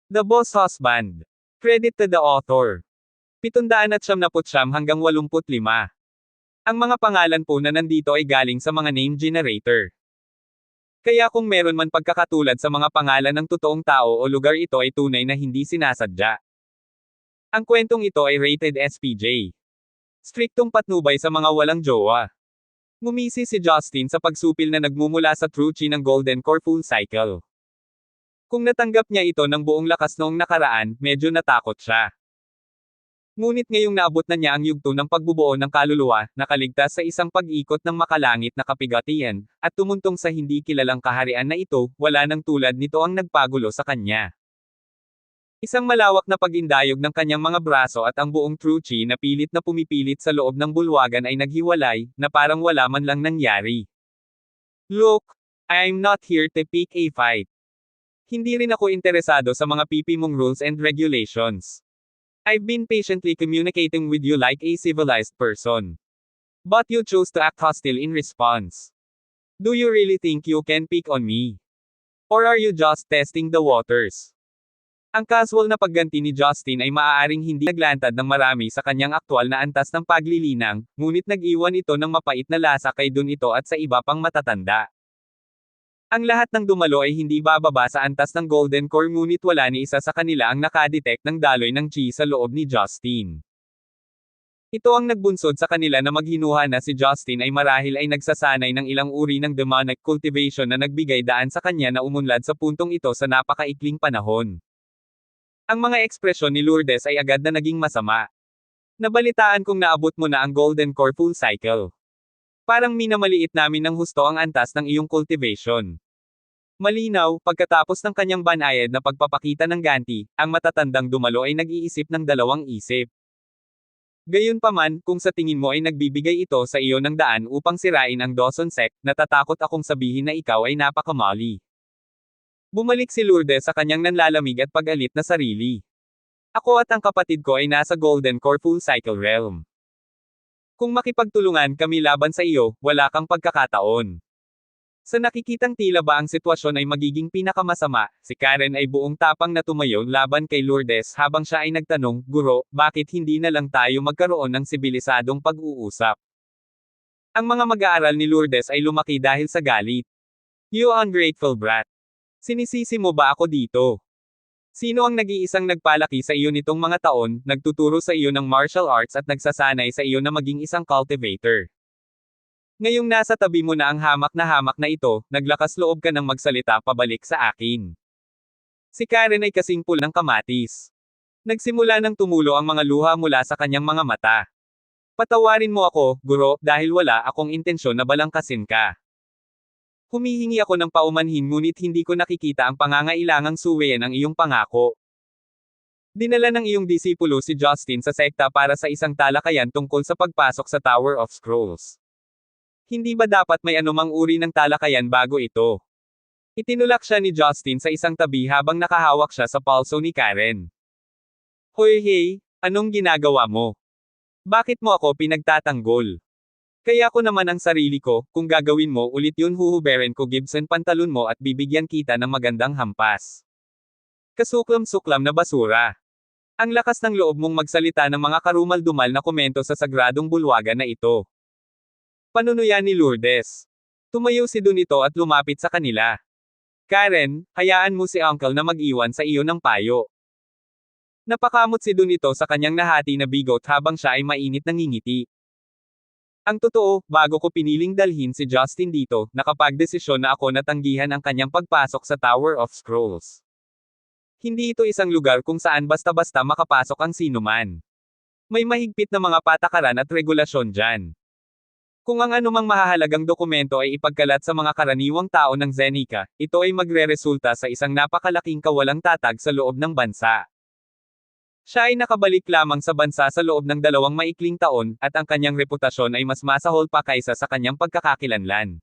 The Boss Husband. Credit to the author. 779 hanggang 85. Ang mga pangalan po na nandito ay galing sa mga name generator. Kaya kung meron man pagkakatulad sa mga pangalan ng totoong tao o lugar, ito ay tunay na hindi sinasadya. Ang kwentong ito ay rated SPJ. Striktong patnubay sa mga walang jowa. Ngumisi si Justin sa pagsupil na nagmumula sa true chi ng Golden Core Full Cycle. Kung natanggap niya ito ng buong lakas noong nakaraan, medyo natakot siya. Ngunit ngayong naabot na niya ang yugto ng pagbubuo ng kaluluwa, nakaligtas sa isang pag-ikot ng makalangit na kapigatian, at tumuntong sa hindi kilalang kaharian na ito, wala nang tulad nito ang nagpagulo sa kanya. Isang malawak na pag-indayog ng kanyang mga braso at ang buong true chi na pilit na pumipilit sa loob ng bulwagan ay naghiwalay, na parang wala man lang nangyari. Look, I'm not here to pick a fight. Hindi rin ako interesado sa mga pipi mong rules and regulations. I've been patiently communicating with you like a civilized person. But you chose to act hostile in response. Do you really think you can pick on me? Or are you just testing the waters? Ang casual na pagganti ni Justin ay maaaring hindi naglantad ng marami sa kanyang aktwal na antas ng paglilinang, ngunit nag-iwan ito ng mapait na lasa kay Dun ito at sa iba pang matatanda. Ang lahat ng dumalo ay hindi bababa sa antas ng Golden Core, ngunit wala ni isa sa kanila ang nakadetect ng daloy ng chi sa loob ni Justin. Ito ang nagbunsod sa kanila na maghinuha na si Justin ay marahil ay nagsasanay ng ilang uri ng demonic cultivation na nagbigay daan sa kanya na umunlad sa puntong ito sa napakaikling panahon. Ang mga ekspresyon ni Lourdes ay agad na naging masama. Nabalitaan kong naabot mo na ang Golden Core Full Cycle. Parang minamaliit namin ng husto ang antas ng iyong cultivation. Malinaw, pagkatapos ng kanyang banayad na pagpapakita ng ganti, ang matatandang dumalo ay nag-iisip ng dalawang isip. Gayunpaman, kung sa tingin mo ay nagbibigay ito sa iyo ng daan upang sirain ang Dawson Sect, natatakot akong sabihin na ikaw ay napakamali. Bumalik si Lourdes sa kanyang nanlalamig at pag-alit na sarili. Ako at ang kapatid ko ay nasa Golden Core Full Cycle realm. Kung makipagtulungan kami laban sa iyo, wala kang pagkakataon. Sa nakikitang tila ba ang sitwasyon ay magiging pinakamasama, si Karen ay buong tapang na tumayo laban kay Lourdes habang siya ay nagtanong, Guro, bakit hindi na lang tayo magkaroon ng sibilisadong pag-uusap? Ang mga mag-aaral ni Lourdes ay lumaki dahil sa galit. You ungrateful brat. Sinisisi mo ba ako dito? Sino ang nag-iisang nagpalaki sa iyo nitong mga taon, nagtuturo sa iyo ng martial arts at nagsasanay sa iyo na maging isang cultivator? Ngayong nasa tabi mo na ang hamak na ito, naglakas loob ka ng magsalita pabalik sa akin. Si Karen ay kasing pul ng kamatis. Nagsimula ng tumulo ang mga luha mula sa kanyang mga mata. Patawarin mo ako, Guro, dahil wala akong intensyon na balangkasin ka. Humihingi ako ng paumanhin ngunit hindi ko nakikita ang pangangailangang suwayan ang iyong pangako. Dinala ng iyong disipulo si Justin sa sekta para sa isang talakayan tungkol sa pagpasok sa Tower of Scrolls. Hindi ba dapat may anumang uri ng talakayan bago ito? Itinulak siya ni Justin sa isang tabi habang nakahawak siya sa palso ni Karen. Hoy hey, anong ginagawa mo? Bakit mo ako pinagtatanggol? Kaya ko naman ang sarili ko, kung gagawin mo ulit yun huhuberin ko Gibson pantalon mo at bibigyan kita ng magandang hampas. Kasuklam-suklam na basura. Ang lakas ng loob mong magsalita ng mga karumal-dumal na komento sa sagradong bulwagan na ito. Panunuyan ni Lourdes. Tumayo si Dun ito at lumapit sa kanila. Karen, hayaan mo si Uncle na mag-iwan sa iyo ng payo. Napakamot si Dun ito sa kanyang nahati na bigot habang siya ay mainit na ngingiti. Ang totoo, bago ko piniling dalhin si Justin dito, nakapagdesisyon na ako na tanggihan ang kanyang pagpasok sa Tower of Scrolls. Hindi ito isang lugar kung saan basta-basta makapasok ang sinuman. May mahigpit na mga patakaran at regulasyon dyan. Kung ang anumang mahahalagang dokumento ay ipagkalat sa mga karaniwang tao ng Zenica, ito ay magreresulta sa isang napakalaking kawalang tatag sa loob ng bansa. Siya ay nakabalik lamang sa bansa sa loob ng 2 maikling taon, at ang kanyang reputasyon ay mas masahol pa kaysa sa kanyang pagkakakilanlan.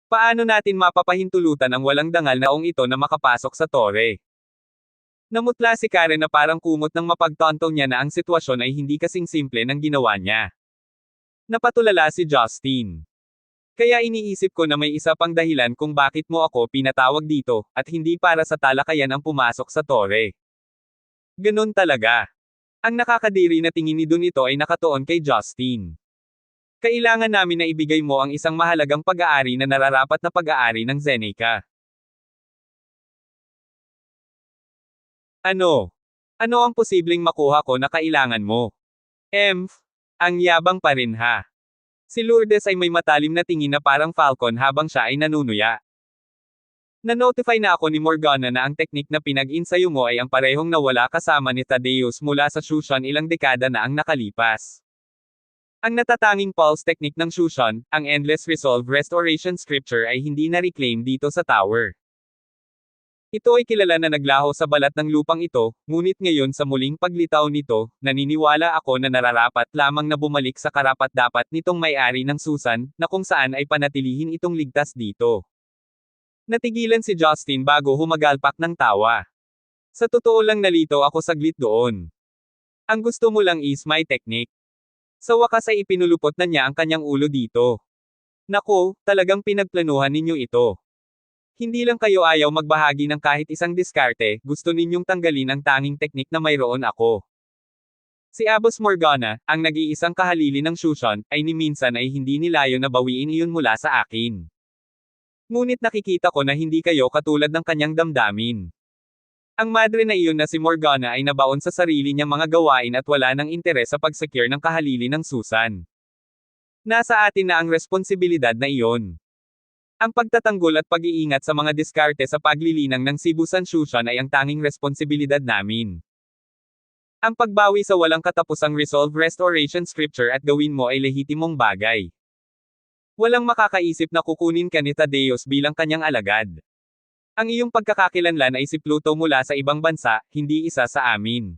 Paano natin mapapahintulutan ang walang dangal na ong ito na makapasok sa tore? Namutla si Karen na parang kumot ng mapagtontong niya na ang sitwasyon ay hindi kasing simple ng ginawa niya. Napatulala si Justin. Kaya iniisip ko na may isa pang dahilan kung bakit mo ako pinatawag dito, at hindi para sa talakayan ang pumasok sa tore. Ganon talaga. Ang nakakadiri na tingin ni Dun ito ay nakatuon kay Justin. Kailangan namin na ibigay mo ang isang mahalagang pag-aari na nararapat na pag-aari ng Zeneca. Ano? Ano ang posibleng makuha ko na kailangan mo? Ang yabang pa rin ha. Si Lourdes ay may matalim na tingin na parang falcon habang siya ay nanunuya. Na-notify na ako ni Morgana na ang teknik na pinag-insayo mo ay ang parehong nawala kasama ni Thaddeus mula sa Shushan ilang dekada na ang nakalipas. Ang natatanging pulse technique ng Shushan, ang Endless Resolve Restoration Scripture ay hindi na-reclaim dito sa tower. Ito ay kilala na naglaho sa balat ng lupang ito, ngunit ngayon sa muling paglitaw nito, naniniwala ako na nararapat lamang na bumalik sa karapat-dapat nitong may-ari ng Susan, na kung saan ay panatilihin itong ligtas dito. Natigilan si Justin bago humagalpak ng tawa. Sa totoo lang nalito ako saglit doon. Ang gusto mo lang is my technique. Sa wakas ay ipinulupot na niya ang kanyang ulo dito. Nako, talagang pinagplanuhan ninyo ito. Hindi lang kayo ayaw magbahagi ng kahit isang diskarte, gusto ninyong tanggalin ang tanging teknik na mayroon ako. Si Abbas Morgana, ang nag-iisang kahalili ng Shushan, ay ni minsan ay hindi nilayo na bawiin iyon mula sa akin. Ngunit nakikita ko na hindi kayo katulad ng kanyang damdamin. Ang madre na iyon na si Morgana ay nabaon sa sarili niyang mga gawain at wala ng interes sa pag-secure ng kahalili ng Susan. Nasa atin na ang responsibilidad na iyon. Ang pagtatanggol at pag-iingat sa mga diskarte sa paglilinang ng Sibusan Shushan ay ang tanging responsibilidad namin. Ang pagbawi sa walang katapusang Resolve Restoration Scripture at gawin mo ay lehitimong bagay. Walang makakaisip na kukunin ka ni Thaddeus bilang kanyang alagad. Ang iyong pagkakakilanlan ay si Pluto mula sa ibang bansa, hindi isa sa amin.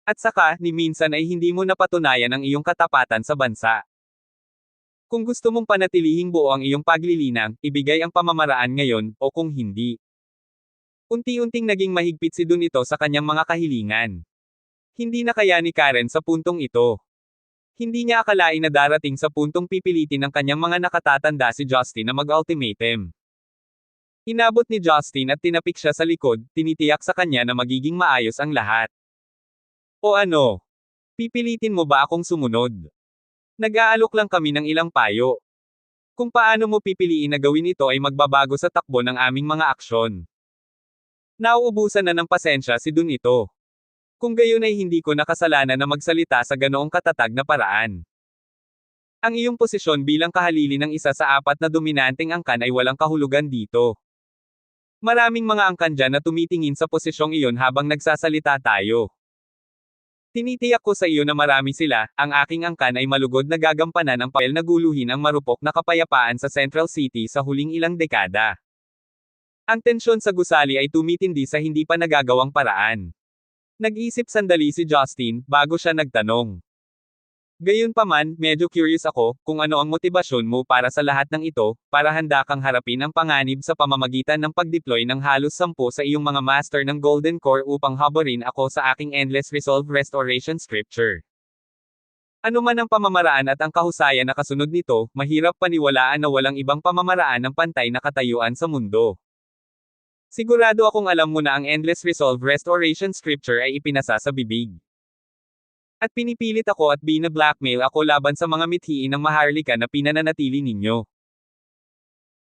At saka, ni minsan ay hindi mo napatunayan ang iyong katapatan sa bansa. Kung gusto mong panatilihing buo ang iyong paglilinang, ibigay ang pamamaraan ngayon, o kung hindi. Unti-unting naging mahigpit si Dun ito sa kanyang mga kahilingan. Hindi na kaya ni Karen sa puntong ito. Hindi niya akalain na darating sa puntong pipilitin ng kanyang mga nakatatanda si Justin na mag-ultimatum. Inabot ni Justin at tinapik siya sa likod, tinitiyak sa kanya na magiging maayos ang lahat. O ano? Pipilitin mo ba akong sumunod? Nag-aalok lang kami ng ilang payo. Kung paano mo pipiliin na gawin ito ay magbabago sa takbo ng aming mga aksyon. Nauubusan na ng pasensya si Dun ito. Kung gayon ay hindi ko nakasalanan na magsalita sa ganoong katatag na paraan. Ang iyong posisyon bilang kahalili ng isa sa apat na dominanteng angkan ay walang kahulugan dito. Maraming mga angkan dyan na tumitingin sa posisyong iyon habang nagsasalita tayo. Tinitiyak ko sa iyo na marami sila, ang aking angkan ay malugod na gagampanan ang papel na guluhin ang marupok na kapayapaan sa Central City sa huling ilang dekada. Ang tensyon sa gusali ay tumitindi sa hindi pa nagagawang paraan. Nag-isip sandali si Justin, bago siya nagtanong. Gayunpaman, medyo curious ako, kung ano ang motibasyon mo para sa lahat ng ito, para handa kang harapin ang panganib sa pamamagitan ng pag-deploy ng halos 10 sa iyong mga master ng Golden Core upang habarin ako sa aking Endless Resolve Restoration Scripture. Ano man ang pamamaraan at ang kahusayan na kasunod nito, mahirap paniwalaan na walang ibang pamamaraan ng pantay na katayuan sa mundo. Sigurado akong alam mo na ang Endless Resolve Restoration Scripture ay ipinasa sa bibig. At pinipilit ako at bina-blackmail ako laban sa mga mithiin ng maharlika na pinananatili ninyo.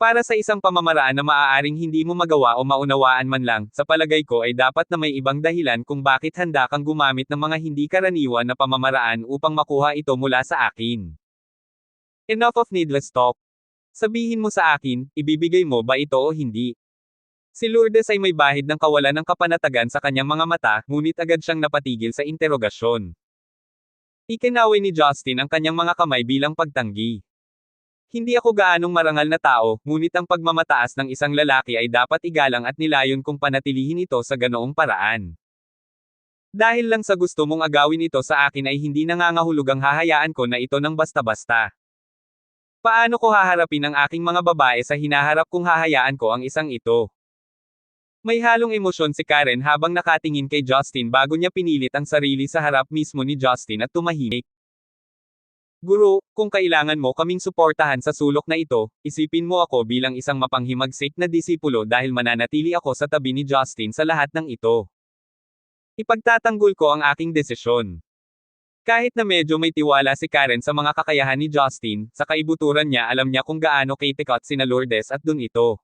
Para sa isang pamamaraan na maaaring hindi mo magawa o maunawaan man lang, sa palagay ko ay dapat na may ibang dahilan kung bakit handa kang gumamit ng mga hindi karaniwan na pamamaraan upang makuha ito mula sa akin. Enough of needless talk. Sabihin mo sa akin, ibibigay mo ba ito o hindi? Si Lourdes ay may bahid ng kawalan ng kapanatagan sa kanyang mga mata, ngunit agad siyang napatigil sa interogasyon. Ikinaway ni Justin ang kanyang mga kamay bilang pagtanggi. Hindi ako gaanong marangal na tao, ngunit ang pagmamataas ng isang lalaki ay dapat igalang at nilayon kung panatilihin ito sa ganoong paraan. Dahil lang sa gusto mong agawin ito sa akin ay hindi nangangahulugang hahayaan ko na ito ng basta-basta. Paano ko haharapin ang aking mga babae sa hinaharap kung hahayaan ko ang isang ito? May halong emosyon si Karen habang nakatingin kay Justin bago niya pinilit ang sarili sa harap mismo ni Justin at tumahimik. Guro, kung kailangan mo kaming suportahan sa sulok na ito, isipin mo ako bilang isang mapanghimagsik na disipulo dahil mananatili ako sa tabi ni Justin sa lahat ng ito. Ipagtatanggol ko ang aking desisyon. Kahit na medyo may tiwala si Karen sa mga kakayahan ni Justin, sa kaibuturan niya alam niya kung gaano kay-tikot sina Lourdes at dun ito.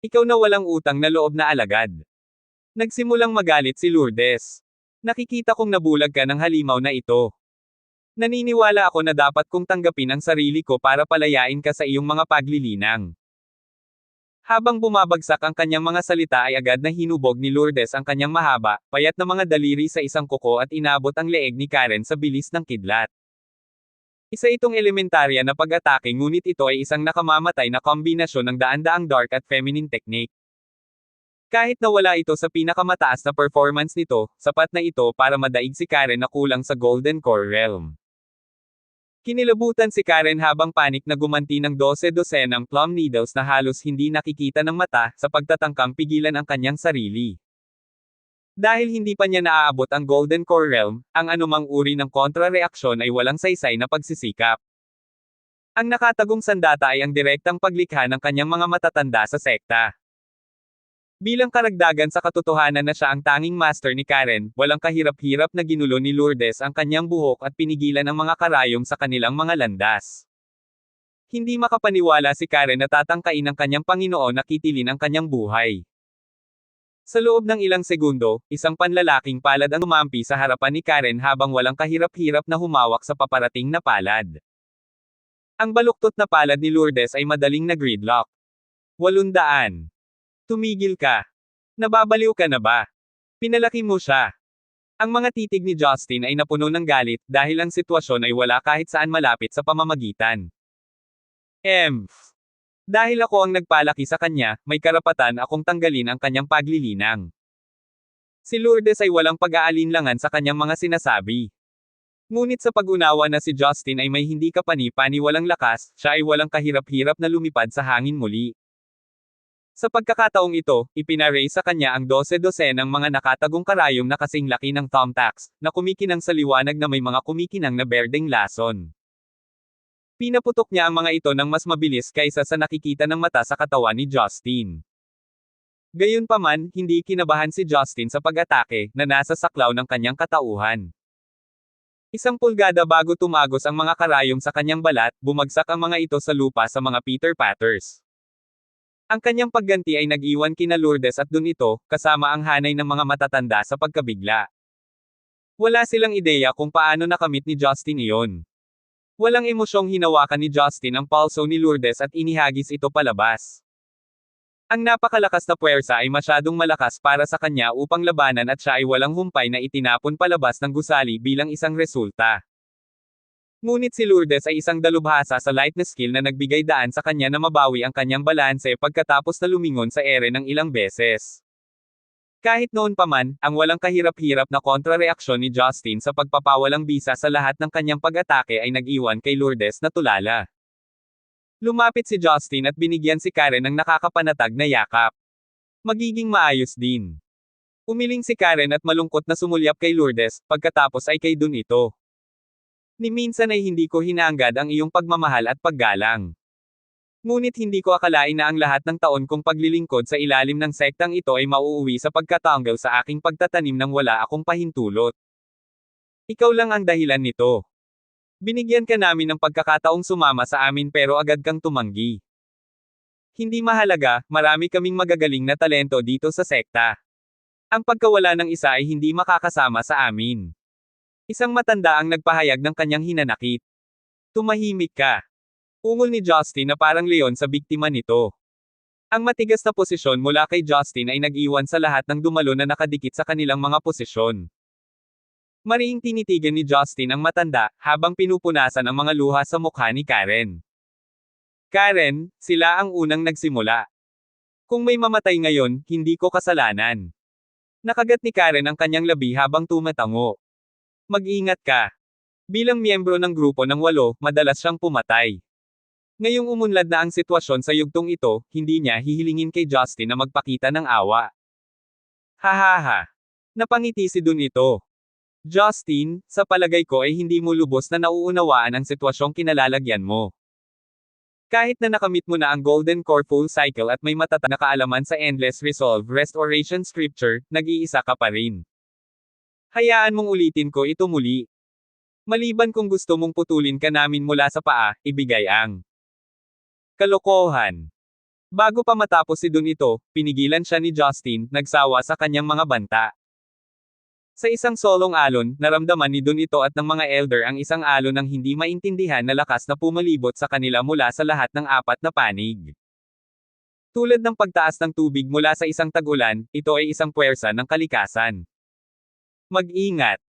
Ikaw na walang utang na loob na alagad. Nagsimulang magalit si Lourdes. Nakikita kong nabulag ka ng halimaw na ito. Naniniwala ako na dapat kong tanggapin ang sarili ko para palayain ka sa iyong mga paglilinang. Habang bumabagsak ang kanyang mga salita ay agad na hinubog ni Lourdes ang kanyang mahaba, payat na mga daliri sa isang kuko at inabot ang leeg ni Karen sa bilis ng kidlat. Isa itong elementarya na pag-atake ngunit ito ay isang nakamamatay na kombinasyon ng daan-daang dark at feminine technique. Kahit na wala ito sa pinakamataas na performance nito, sapat na ito para madaig si Karen na kulang sa Golden Core Realm. Kinilabutan si Karen habang panik na gumanti ng 12-dosenang plum needles na halos hindi nakikita ng mata sa pagtatangkang pigilan ang kanyang sarili. Dahil hindi pa niya naaabot ang Golden Core Realm, ang anumang uri ng kontrareaksyon ay walang saysay na pagsisikap. Ang nakatagong sandata ay ang direktang paglikha ng kanyang mga matatanda sa sekta. Bilang karagdagan sa katotohanan na siya ang tanging master ni Karen, walang kahirap-hirap na ginulo ni Lourdes ang kanyang buhok at pinigilan ang mga karayom sa kanilang mga landas. Hindi makapaniwala si Karen na tatangkain ng kanyang Panginoon na kitilin ang kanyang buhay. Sa loob ng ilang segundo, isang panlalaking palad ang umampi sa harapan ni Karen habang walang kahirap-hirap na humawak sa paparating na palad. Ang baluktot na palad ni Lourdes ay madaling na-gridlock. 800. Tumigil ka. Nababaliw ka na ba? Pinalaki mo siya. Ang mga titig ni Justin ay napuno ng galit dahil ang sitwasyon ay wala kahit saan malapit sa pamamagitan. Dahil ako ang nagpalaki sa kanya, may karapatan akong tanggalin ang kanyang paglilinang. Si Lourdes ay walang pag-aalinlangan sa kanyang mga sinasabi. Ngunit sa pag-unawa na si Justin ay may hindi kapani-paniwalang lakas, siya ay walang kahirap-hirap na lumipad sa hangin muli. Sa pagkakataong ito, ipinaraise sa kanya ang 12-dosenang mga nakatagong karayom na kasing laki ng thumbtacks, na kumikinang sa liwanag na may mga kumikinang na berdeng lason. Pinaputok niya ang mga ito ng mas mabilis kaysa sa nakikita ng mata sa katawan ni Justin. Gayunpaman, hindi kinabahan si Justin sa pag-atake, na nasa saklaw ng kanyang katauhan. 1 pulgada bago tumagos ang mga karayom sa kanyang balat, bumagsak ang mga ito sa lupa sa mga Peter Patters. Ang kanyang pagganti ay nag-iwan kina Lourdes at dun ito, kasama ang hanay ng mga matatanda sa pagkabigla. Wala silang ideya kung paano nakamit ni Justin iyon. Walang emosyong hinawakan ni Justin ang palso ni Lourdes at inihagis ito palabas. Ang napakalakas na puwersa ay masyadong malakas para sa kanya upang labanan at siya ay walang humpay na itinapon palabas ng gusali bilang isang resulta. Ngunit si Lourdes ay isang dalubhasa sa light na skill na nagbigay daan sa kanya na mabawi ang kanyang balanse pagkatapos na lumingon sa ere ng ilang beses. Kahit noon pa man, ang walang kahirap-hirap na kontrareaksyon ni Justin sa pagpapawalang bisa sa lahat ng kanyang pag-atake ay nag-iwan kay Lourdes na tulala. Lumapit si Justin at binigyan si Karen ng nakakapanatag na yakap. Magiging maayos din. Umiling si Karen at malungkot na sumulyap kay Lourdes, pagkatapos ay kay dun ito. Ni minsan ay hindi ko hinahangad ang iyong pagmamahal at paggalang. Ngunit hindi ko akalain na ang lahat ng taon kong paglilingkod sa ilalim ng sektang ito ay mauuwi sa pagkatanggal sa aking pagtatanim ng wala akong pahintulot. Ikaw lang ang dahilan nito. Binigyan ka namin ng pagkakataong sumama sa amin pero agad kang tumanggi. Hindi mahalaga, marami kaming magagaling na talento dito sa sekta. Ang pagkawala ng isa ay hindi makakasama sa amin. Isang matanda ang nagpahayag ng kanyang hinanakit. Tumahimik ka. Ungol ni Justin na parang leon sa biktima nito. Ang matigas na posisyon mula kay Justin ay nag-iwan sa lahat ng dumalo na nakadikit sa kanilang mga posisyon. Mariing tinitigan ni Justin ang matanda, habang pinupunasan ang mga luha sa mukha ni Karen. Karen, sila ang unang nagsimula. Kung may mamatay ngayon, hindi ko kasalanan. Nakagat ni Karen ang kanyang labi habang tumatango. Mag-ingat ka. Bilang miyembro ng grupo ng 8, madalas siyang pumatay. Ngayong umunlad na ang sitwasyon sa yugtong ito, hindi niya hihilingin kay Justin na magpakita ng awa. Hahaha. Napangiti si dun ito. Justin, sa palagay ko ay hindi mo lubos na nauunawaan ang sitwasyong kinalalagyan mo. Kahit na nakamit mo na ang Golden Core Full Cycle at may matatag na kaalaman sa Endless Resolve Restoration Scripture, nag-iisa ka pa rin. Hayaan mong ulitin ko ito muli. Maliban kung gusto mong putulin ka namin mula sa paa, ibigay ang kalokohan. Bago pa matapos si Dun ito, pinigilan siya ni Justin, nagsawa sa kanyang mga banta. Sa isang solong alon, naramdaman ni Dun ito at ng mga elder ang isang alon ng hindi maintindihan na lakas na pumalibot sa kanila mula sa lahat ng apat na panig. Tulad ng pagtaas ng tubig mula sa isang tag-ulan, ito ay isang puwersa ng kalikasan. Mag-ingat!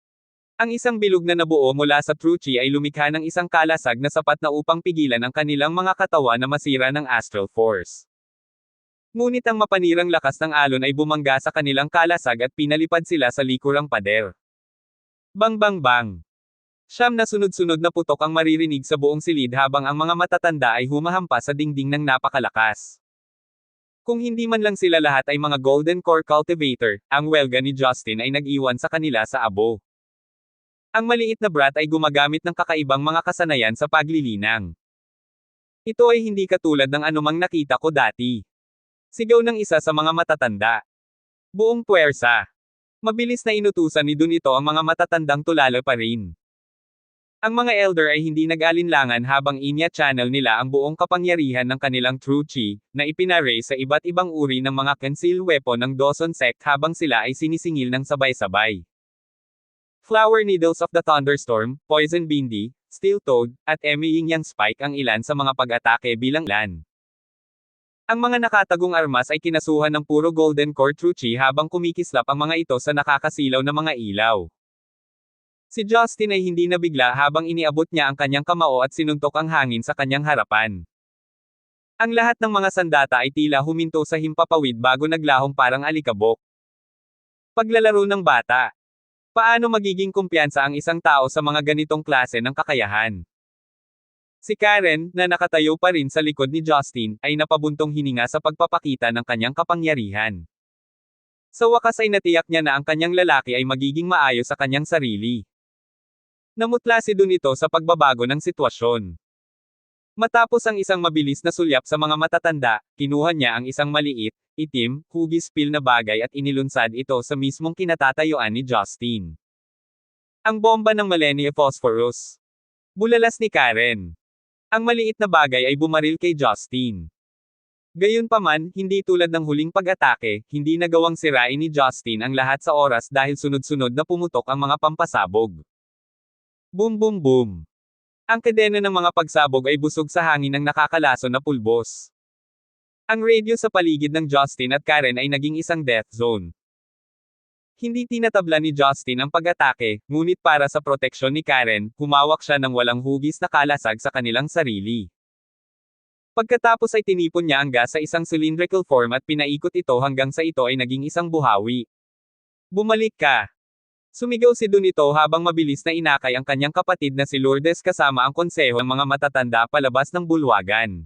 Ang isang bilog na nabuo mula sa True Chi ay lumikha ng isang kalasag na sapat na upang pigilan ang kanilang mga katawan na masira ng astral force. Ngunit ang mapanirang lakas ng alon ay bumangga sa kanilang kalasag at pinalipad sila sa likurang pader. Bang bang bang! Siyam na sunod-sunod na putok ang maririnig sa buong silid habang ang mga matatanda ay humahampas sa dingding ng napakalakas. Kung hindi man lang sila lahat ay mga Golden Core Cultivator, ang welga ni Justin ay nag-iwan sa kanila sa abo. Ang maliit na brat ay gumagamit ng kakaibang mga kasanayan sa paglilinang. Ito ay hindi katulad ng anumang nakita ko dati. Sigaw ng isa sa mga matatanda. Buong puwersa. Mabilis na inutusan ni Dun ito ang mga matatandang tulala pa rin. Ang mga elder ay hindi nag-alinlangan habang inya-channel nila ang buong kapangyarihan ng kanilang True Chi, na ipinare sa iba't ibang uri ng mga concealed weapon ng Dawson sect habang sila ay sinisingil ng sabay-sabay. Flower Needles of the Thunderstorm, Poison Bindi, Steel Toad, at Emi Yin Yang Spike ang ilan sa mga pag-atake bilang lan. Ang mga nakatagong armas ay kinasuhan ng puro Golden Core True Chi habang kumikislap ang mga ito sa nakakasilaw na mga ilaw. Si Justin ay hindi nabigla habang iniabot niya ang kanyang kamao at sinuntok ang hangin sa kanyang harapan. Ang lahat ng mga sandata ay tila huminto sa himpapawid bago naglahong parang alikabok. Paglalaro ng bata. Paano magiging kumpiyansa ang isang tao sa mga ganitong klase ng kakayahan? Si Karen, na nakatayo pa rin sa likod ni Justin, ay napabuntong hininga sa pagpapakita ng kanyang kapangyarihan. Sa wakas ay natiyak niya na ang kanyang lalaki ay magiging maayos sa kanyang sarili. Namutla si Dun ito sa pagbabago ng sitwasyon. Matapos ang isang mabilis na sulyap sa mga matatanda, kinuha niya ang isang maliit, itim, hugis pil na bagay at inilunsad ito sa mismong kinatatayuan ni Justin. Ang bomba ng Millennia Phosphorus. Bulalas ni Karen. Ang maliit na bagay ay bumaril kay Justin. Gayunpaman, hindi tulad ng huling pag-atake, hindi nagawang sirain ni Justin ang lahat sa oras dahil sunod-sunod na pumutok ang mga pampasabog. Boom boom boom. Ang kadena ng mga pagsabog ay busog sa hangin ng nakakalason na pulbos. Ang radio sa paligid ng Justin at Karen ay naging isang death zone. Hindi tinatabla ni Justin ang pag-atake, ngunit para sa proteksyon ni Karen, humawak siya ng walang hugis na kalasag sa kanilang sarili. Pagkatapos ay tinipon niya ang gas sa isang cylindrical form at pinaikot ito hanggang sa ito ay naging isang buhawi. Bumalik ka! Sumigaw si Dun ito habang mabilis na inakay ang kanyang kapatid na si Lourdes kasama ang konseho ng mga matatanda palabas ng bulwagan.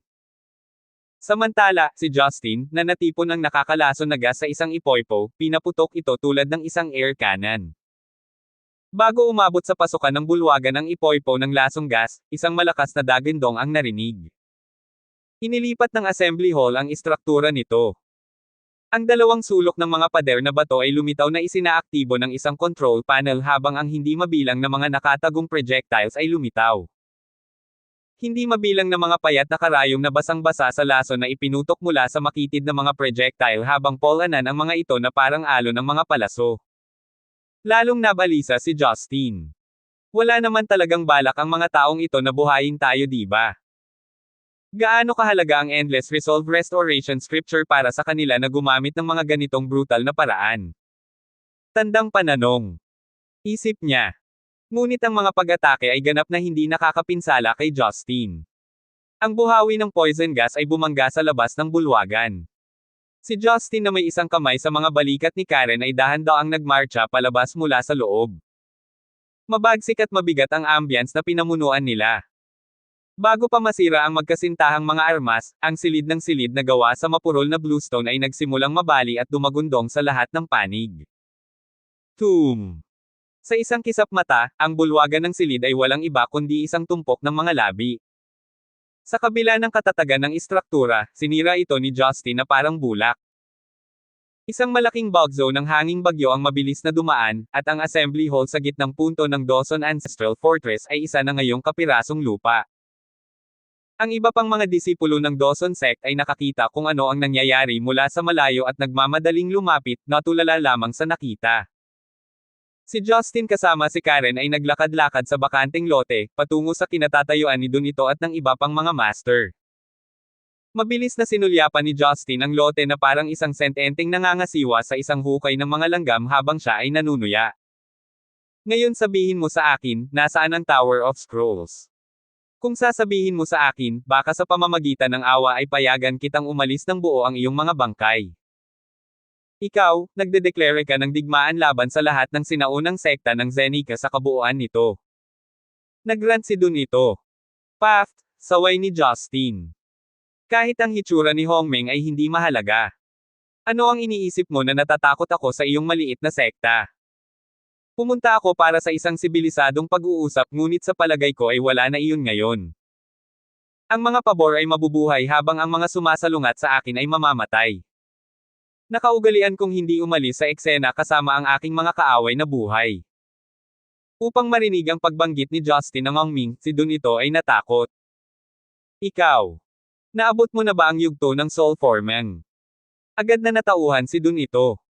Samantala, si Justin, na natipon ng nakakalason na gas sa isang ipoypo, pinaputok ito tulad ng isang air cannon. Bago umabot sa pasukan ng bulwagan ng ipoypo ng lasong gas, isang malakas na dagindong ang narinig. Inilipat ng assembly hall ang istruktura nito. Ang dalawang sulok ng mga pader na bato ay lumitaw na isinaaktibo ng isang control panel habang ang hindi mabilang na mga nakatagong projectiles ay lumitaw. Hindi mabilang na mga payat na karayong na basang-basa sa lason na ipinutok mula sa makitid na mga projectile habang polanan ang mga ito na parang alon ng mga palaso. Lalong nabalisa si Justin. Wala naman talagang balak ang mga taong ito na buhayin tayo, diba? Gaano kahalaga ang Endless Resolve Restoration Scripture para sa kanila na gumamit ng mga ganitong brutal na paraan? Tandang pananong. Isip niya. Ngunit ang mga pag-atake ay ganap na hindi nakakapinsala kay Justin. Ang buhawi ng poison gas ay bumangga sa labas ng bulwagan. Si Justin na may isang kamay sa mga balikat ni Karen ay dahan-daang nagmarcha palabas mula sa loob. Mabagsik at mabigat ang ambience na pinamunuan nila. Bago pa masira ang magkasintahang mga armas, ang silid ng silid na gawa sa mapurol na bluestone ay nagsimulang mabali at dumagundong sa lahat ng panig. Toom! Sa isang kisap mata, ang bulwagan ng silid ay walang iba kundi isang tumpok ng mga labi. Sa kabila ng katatagan ng istruktura, sinira ito ni Justin na parang bulak. Isang malaking bulk zone ng hanging bagyo ang mabilis na dumaan, at ang assembly hall sa gitnang punto ng Dawson Ancestral Fortress ay isa na ngayong kapirasong lupa. Ang iba pang mga disipulo ng Dawson sect ay nakakita kung ano ang nangyayari mula sa malayo at nagmamadaling lumapit, natulala lamang sa nakita. Si Justin kasama si Karen ay naglakad-lakad sa bakanteng lote, patungo sa kinatatayuan ni Donito at ng iba pang mga master. Mabilis na sinulyapan ni Justin ang lote na parang isang sententeng nangangasiwa sa isang hukay ng mga langgam habang siya ay nanunuya. Ngayon sabihin mo sa akin, nasaan ang Tower of Scrolls? Kung sasabihin mo sa akin, baka sa pamamagitan ng awa ay payagan kitang umalis ng buo ang iyong mga bangkay. Ikaw, nagdedeklara ka ng digmaan laban sa lahat ng sinaunang sekta ng Zenica sa kabuuan nito. Nagrant si Donito. Paft, saway ni Justin. Kahit ang hitsura ni Hongmeng ay hindi mahalaga. Ano ang iniisip mo na natatakot ako sa iyong maliit na sekta? Pumunta ako para sa isang sibilisadong pag-uusap ngunit sa palagay ko ay wala na iyon ngayon. Ang mga pabor ay mabubuhay habang ang mga sumasalungat sa akin ay mamamatay. Nakaugalian kong hindi umalis sa eksena kasama ang aking mga kaaway na buhay. Upang marinig ang pagbanggit ni Justin ng Hongming, si Donito ay natakot. Ikaw. Naabot mo na ba ang yugto ng Soul Forming? Agad na natauhan si Donito.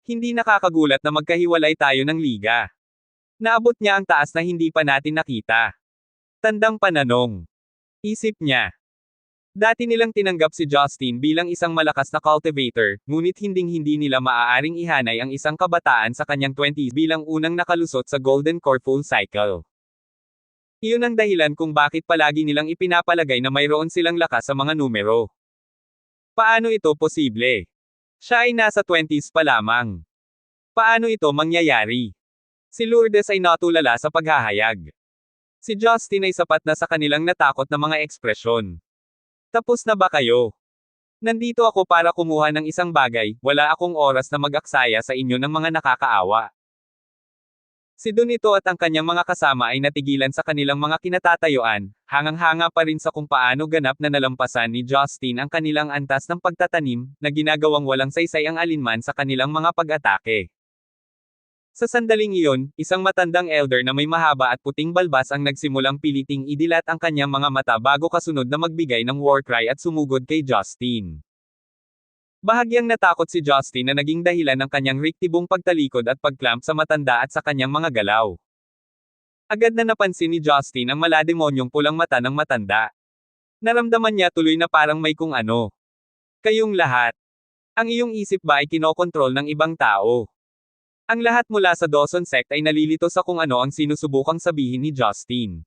Hindi nakakagulat na magkahiwalay tayo ng liga. Naabot niya ang taas na hindi pa natin nakita. Tandang pananong. Isip niya. Dati nilang tinanggap si Justin bilang isang malakas na cultivator, ngunit hindi nila maaaring ihanay ang isang kabataan sa kanyang 20s bilang unang nakalusot sa Golden Core Full Cycle. Iyon ang dahilan kung bakit palagi nilang ipinapalagay na mayroon silang lakas sa mga numero. Paano ito posible? Siya ay nasa 20s pa lamang. Paano ito mangyayari? Si Lourdes ay natulala sa paghahayag. Si Justin ay sapat na sa kanilang natakot na mga ekspresyon. Tapos na ba kayo? Nandito ako para kumuha ng isang bagay, wala akong oras na mag-aksaya sa inyo ng mga nakakaawa. Si Donito at ang kanyang mga kasama ay natigilan sa kanilang mga kinatatayuan, hangang-hanga pa rin sa kung paano ganap na nalampasan ni Justin ang kanilang antas ng pagtatanim, na ginagawang walang saysay ang alinman sa kanilang mga pag-atake. Sa sandaling iyon, isang matandang elder na may mahaba at puting balbas ang nagsimulang piliting idilat ang kanyang mga mata bago kasunod na magbigay ng war cry at sumugod kay Justin. Bahagyang natakot si Justin na naging dahilan ng kanyang riktibong pagtalikod at pagclamp sa matanda at sa kanyang mga galaw. Agad na napansin ni Justin ang malademonyong pulang mata ng matanda. Naramdaman niya tuloy na parang may kung ano. Kayong lahat. Ang iyong isip ba ay kinokontrol ng ibang tao? Ang lahat mula sa Dawson sect ay nalilito sa kung ano ang sinusubukang sabihin ni Justin.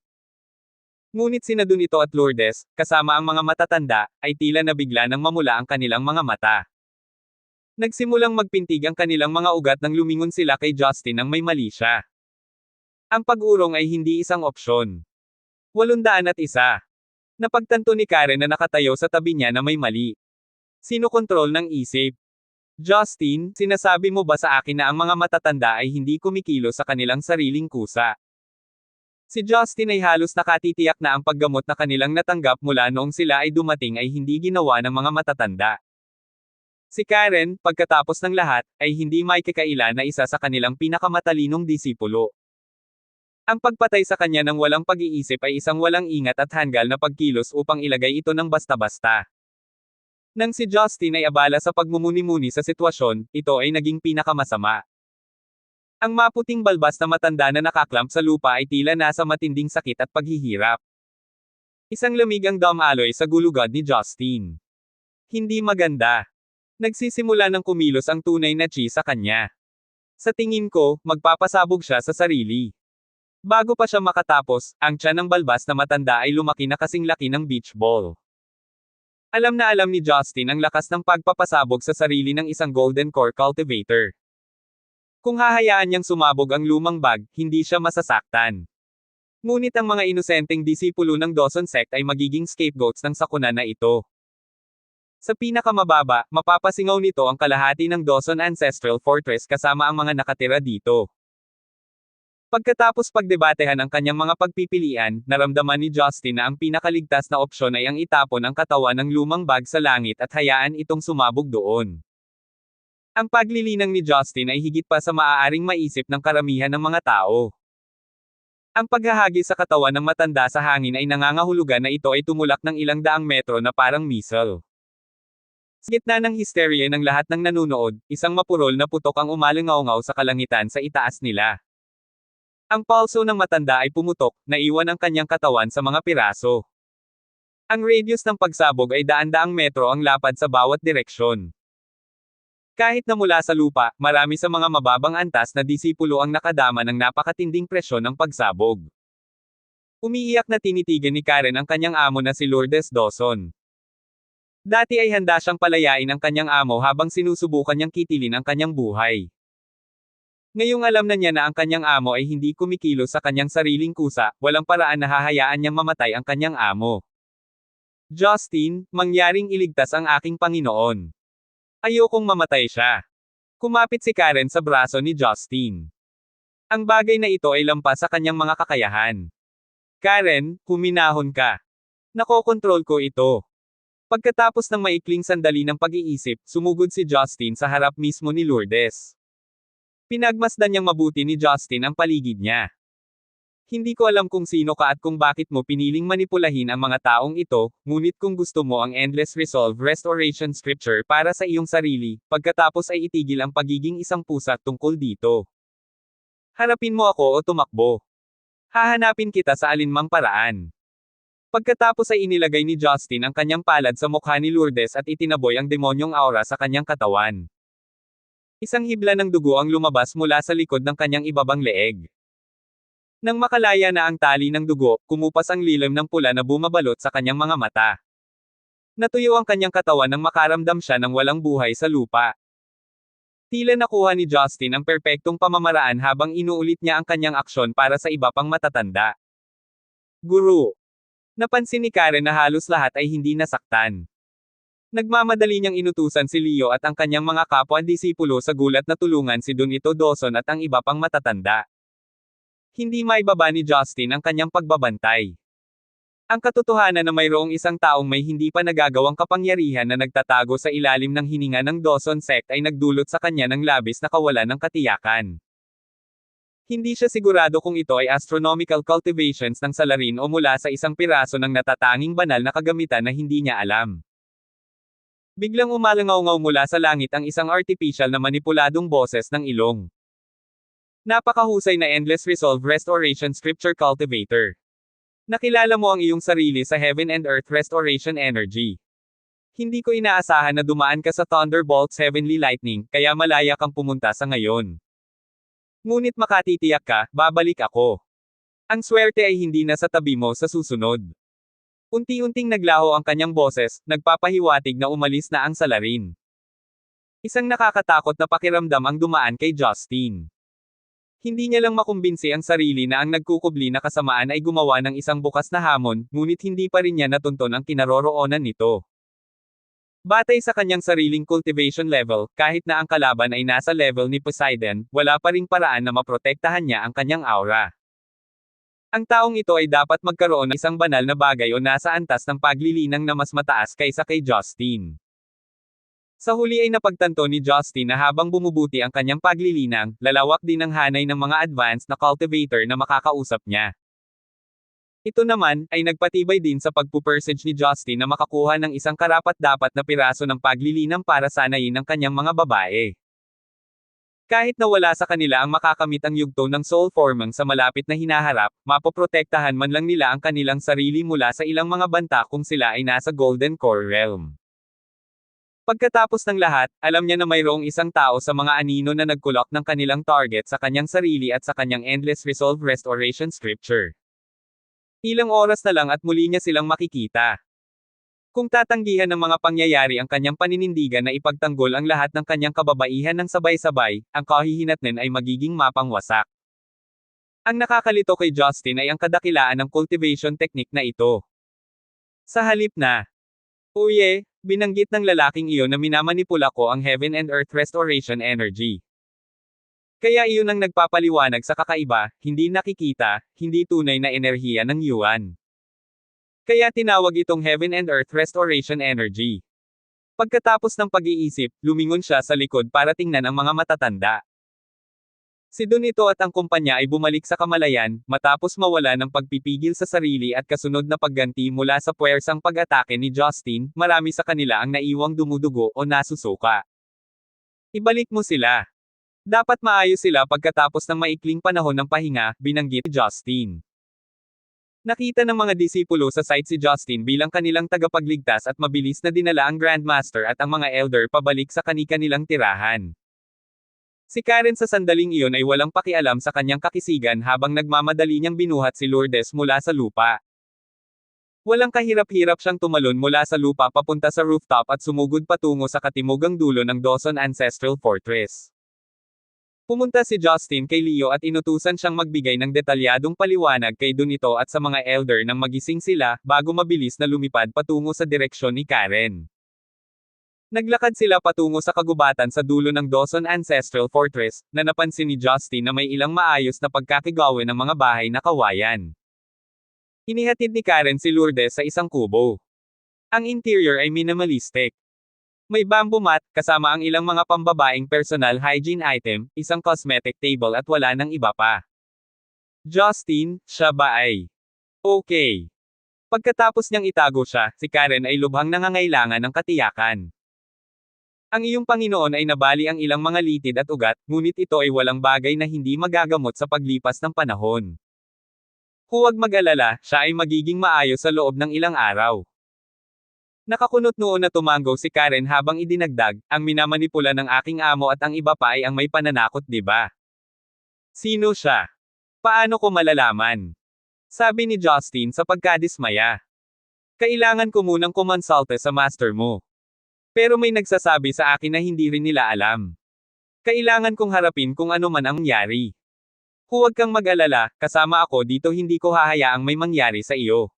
Ngunit sina Donito at Lourdes, kasama ang mga matatanda, ay tila nabigla nang mamula ang kanilang mga mata. Nagsimulang magpintig ang kanilang mga ugat nang lumingon sila kay Justin nang may mali siya. Ang pag-urong ay hindi isang opsyon. 801. Napagtanto ni Karen na nakatayo sa tabi niya na may mali. Sino kontrol ng isip? Justin, sinasabi mo ba sa akin na ang mga matatanda ay hindi kumikilo sa kanilang sariling kusa? Si Justin ay halos nakatitiyak na ang paggamot na kanilang natanggap mula noong sila ay dumating ay hindi ginawa ng mga matatanda. Si Karen, pagkatapos ng lahat, ay hindi maikakaila na isa sa kanilang pinakamatalinong disipulo. Ang pagpatay sa kanya ng walang pag-iisip ay isang walang ingat at hanggal na pagkilos upang ilagay ito ng basta-basta. Nang si Justin ay abala sa pagmumuni-muni sa sitwasyon, ito ay naging pinakamasama. Ang maputing balbas na matanda na nakaklamp sa lupa ay tila nasa matinding sakit at paghihirap. Isang lamig ang dumaloy sa gulugod ni Justin. Hindi maganda. Nagsisimula ng kumilos ang tunay na chi sa kanya. Sa tingin ko, magpapasabog siya sa sarili. Bago pa siya makatapos, ang tiyan ng balbas na matanda ay lumaki na kasing laki ng beach ball. Alam na alam ni Justin ang lakas ng pagpapasabog sa sarili ng isang Golden Core cultivator. Kung hahayaan niyang sumabog ang lumang bag, hindi siya masasaktan. Ngunit ang mga inosenteng disipulo ng Dawson sect ay magiging scapegoats ng sakuna na ito. Sa pinakamababa, mapapasingaw nito ang kalahati ng Dawson Ancestral Fortress kasama ang mga nakatira dito. Pagkatapos pagdebatehan ang kanyang mga pagpipilian, naramdaman ni Justin na ang pinakaligtas na opsyon ay ang itapon ang katawan ng lumang bag sa langit at hayaan itong sumabog doon. Ang paglilinang ni Justin ay higit pa sa maaaring maisip ng karamihan ng mga tao. Ang paghahagi sa katawan ng matanda sa hangin ay nangangahulugan na ito ay tumulak ng ilang daang metro na parang missile. Sa gitna ng histerya ng lahat ng nanunood, isang mapurol na putok ang umalingaw-ngaw sa kalangitan sa itaas nila. Ang pulso ng matanda ay pumutok, naiwan ang kanyang katawan sa mga piraso. Ang radius ng pagsabog ay daan-daang metro ang lapad sa bawat direksyon. Kahit na mula sa lupa, marami sa mga mababang antas na disipulo ang nakadama ng napakatinding presyon ng pagsabog. Umiiyak na tinitigan ni Karen ang kanyang amo na si Lourdes Dawson. Dati ay handa siyang palayain ang kanyang amo habang sinusubukan niyang kitilin ang kanyang buhay. Ngayong alam na niya na ang kanyang amo ay hindi kumikilos sa kanyang sariling kusa, walang paraan na hahayaan niyang mamatay ang kanyang amo. Justin, mangyaring iligtas ang aking Panginoon. Ayokong mamatay siya. Kumapit si Karen sa braso ni Justin. Ang bagay na ito ay lampas sa kanyang mga kakayahan. Karen, huminahon ka. Nakokontrol ko ito. Pagkatapos ng maikling sandali ng pag-iisip, sumugod si Justin sa harap mismo ni Lourdes. Pinagmasdan niyang mabuti ni Justin ang paligid niya. Hindi ko alam kung sino ka at kung bakit mo piniling manipulahin ang mga taong ito, ngunit kung gusto mo ang Endless Resolve Restoration Scripture para sa iyong sarili, pagkatapos ay itigil ang pagiging isang pusa tungkol dito. Harapin mo ako o tumakbo. Hahanapin kita sa alinmang paraan. Pagkatapos ay inilagay ni Justin ang kanyang palad sa mukha ni Lourdes at itinaboy ang demonyong aura sa kanyang katawan. Isang hibla ng dugo ang lumabas mula sa likod ng kanyang ibabang leeg. Nang makalaya na ang tali ng dugo, kumupas ang lilim ng pula na bumabalot sa kanyang mga mata. Natuyo ang kanyang katawan nang makaramdam siya ng walang buhay sa lupa. Tila nakuha ni Justin ang perpektong pamamaraan habang inuulit niya ang kanyang aksyon para sa iba pang matatanda. Guru. Napansin ni Karen na halos lahat ay hindi nasaktan. Nagmamadali niyang inutusan si Leo at ang kanyang mga kapwa-disipulo sa gulat na tulungan si Donito Dawson at ang iba pang matatanda. Hindi maibaba ni Justin ang kanyang pagbabantay. Ang katotohanan na mayroong isang taong may hindi pa nagagawang kapangyarihan na nagtatago sa ilalim ng hininga ng Dawson sect ay nagdulot sa kanya ng labis na kawalan ng katiyakan. Hindi siya sigurado kung ito ay astronomical cultivations ng salarin o mula sa isang piraso ng natatanging banal na kagamitan na hindi niya alam. Biglang umalangaw-ngaw mula sa langit ang isang artificial na manipuladong boses ng ilong. Napakahusay na Endless Resolve Restoration Scripture Cultivator. Nakilala mo ang iyong sarili sa Heaven and Earth Restoration Energy. Hindi ko inaasahan na dumaan ka sa Thunderbolt's Heavenly Lightning, kaya malaya kang pumunta sa ngayon. Ngunit makatitiyak ka, babalik ako. Ang swerte ay hindi na sa tabi mo sa susunod. Unti-unting naglaho ang kanyang boses, nagpapahiwatig na umalis na ang salarin. Isang nakakatakot na pakiramdam ang dumaan kay Justin. Hindi niya lang makumbinsi ang sarili na ang nagkukubli na kasamaan ay gumawa ng isang bukas na hamon, ngunit hindi pa rin niya natunton ang kinaroroonan nito. Batay sa kanyang sariling cultivation level, kahit na ang kalaban ay nasa level ni Poseidon, wala pa ring paraan na maprotektahan niya ang kanyang aura. Ang taong ito ay dapat magkaroon ng isang banal na bagay o nasa antas ng paglilinang na mas mataas kaysa kay Justin. Sa huli ay napagtanto ni Justin na habang bumubuti ang kanyang paglilinang, lalawak din ang hanay ng mga advanced na cultivator na makakausap niya. Ito naman, ay nagpatibay din sa pagpupursige ni Justin na makakuha ng isang karapat-dapat na piraso ng paglilinang para sanayin ng kanyang mga babae. Kahit na wala sa kanila ang makakamit ang yugto ng soul forming sa malapit na hinaharap, mapoprotektahan man lang nila ang kanilang sarili mula sa ilang mga banta kung sila ay nasa Golden Core Realm. Pagkatapos ng lahat, alam niya na mayroong isang tao sa mga anino na nagkulok ng kanilang target sa kanyang sarili at sa kanyang Endless Resolve Restoration Scripture. Ilang oras na lang at muli niya silang makikita. Kung tatanggihan ng mga pangyayari ang kanyang paninindigan na ipagtanggol ang lahat ng kanyang kababaihan ng sabay-sabay, ang kahihinatnan ay magiging mapangwasak. Ang nakakalito kay Justin ay ang kadakilaan ng cultivation technique na ito. Sa halip na, "Uye, binanggit ng lalaking iyon na minamanipula ko ang Heaven and Earth Restoration Energy. Kaya iyon ang nagpapaliwanag sa kakaiba, hindi nakikita, hindi tunay na enerhiya ng Yuan. Kaya tinawag itong Heaven and Earth Restoration Energy. Pagkatapos ng pag-iisip, lumingon siya sa likod para tingnan ang mga matatanda. Si Donito at ang kumpanya ay bumalik sa kamalayan, matapos mawala ng pagpipigil sa sarili at kasunod na pagganti mula sa puwersang pag-atake ni Justin, marami sa kanila ang naiwang dumudugo o nasusuka. Ibalik mo sila. Dapat maayos sila pagkatapos ng maikling panahon ng pahinga, binanggit ni Justin. Nakita ng mga disipulo sa site si Justin bilang kanilang tagapagligtas at mabilis na dinala ang Grandmaster at ang mga Elder pabalik sa kani-kanilang tirahan. Si Karen sa sandaling iyon ay walang pakialam sa kanyang kakisigan habang nagmamadali niyang binuhat si Lourdes mula sa lupa. Walang kahirap-hirap siyang tumalon mula sa lupa papunta sa rooftop at sumugod patungo sa katimugang dulo ng Dawson Ancestral Fortress. Pumunta si Justin kay Leo at inutusan siyang magbigay ng detalyadong paliwanag kay Donito at sa mga Elder nang magising sila, bago mabilis na lumipad patungo sa direksyon ni Karen. Naglakad sila patungo sa kagubatan sa dulo ng Dawson Ancestral Fortress, na napansin ni Justin na may ilang maayos na pagkakagawa ng mga bahay na kawayan. Inihatid ni Karen si Lourdes sa isang kubo. Ang interior ay minimalistic. May bamboo mat, kasama ang ilang mga pambabaeng personal hygiene item, isang cosmetic table at wala nang iba pa. Justin, siya ba ay okay? Pagkatapos niyang itago siya, si Karen ay lubhang nangangailangan ng katiyakan. Ang iyong Panginoon ay nabali ang ilang mga litid at ugat, ngunit ito ay walang bagay na hindi magagamot sa paglipas ng panahon. Huwag mag-alala, siya ay magiging maayos sa loob ng ilang araw. Nakakunot noon na tumanggo si Karen habang idinagdag, ang minamanipula ng aking amo at ang iba pa ay ang may pananakot, di ba? Sino siya? Paano ko malalaman? Sabi ni Justin sa pagkadismaya. Kailangan ko munang kumonsulte sa master mo. Pero may nagsasabi sa akin na hindi rin nila alam. Kailangan kong harapin kung ano man ang nangyari. Huwag kang mag-alala, kasama ako dito, hindi ko hahayaang may mangyari sa iyo.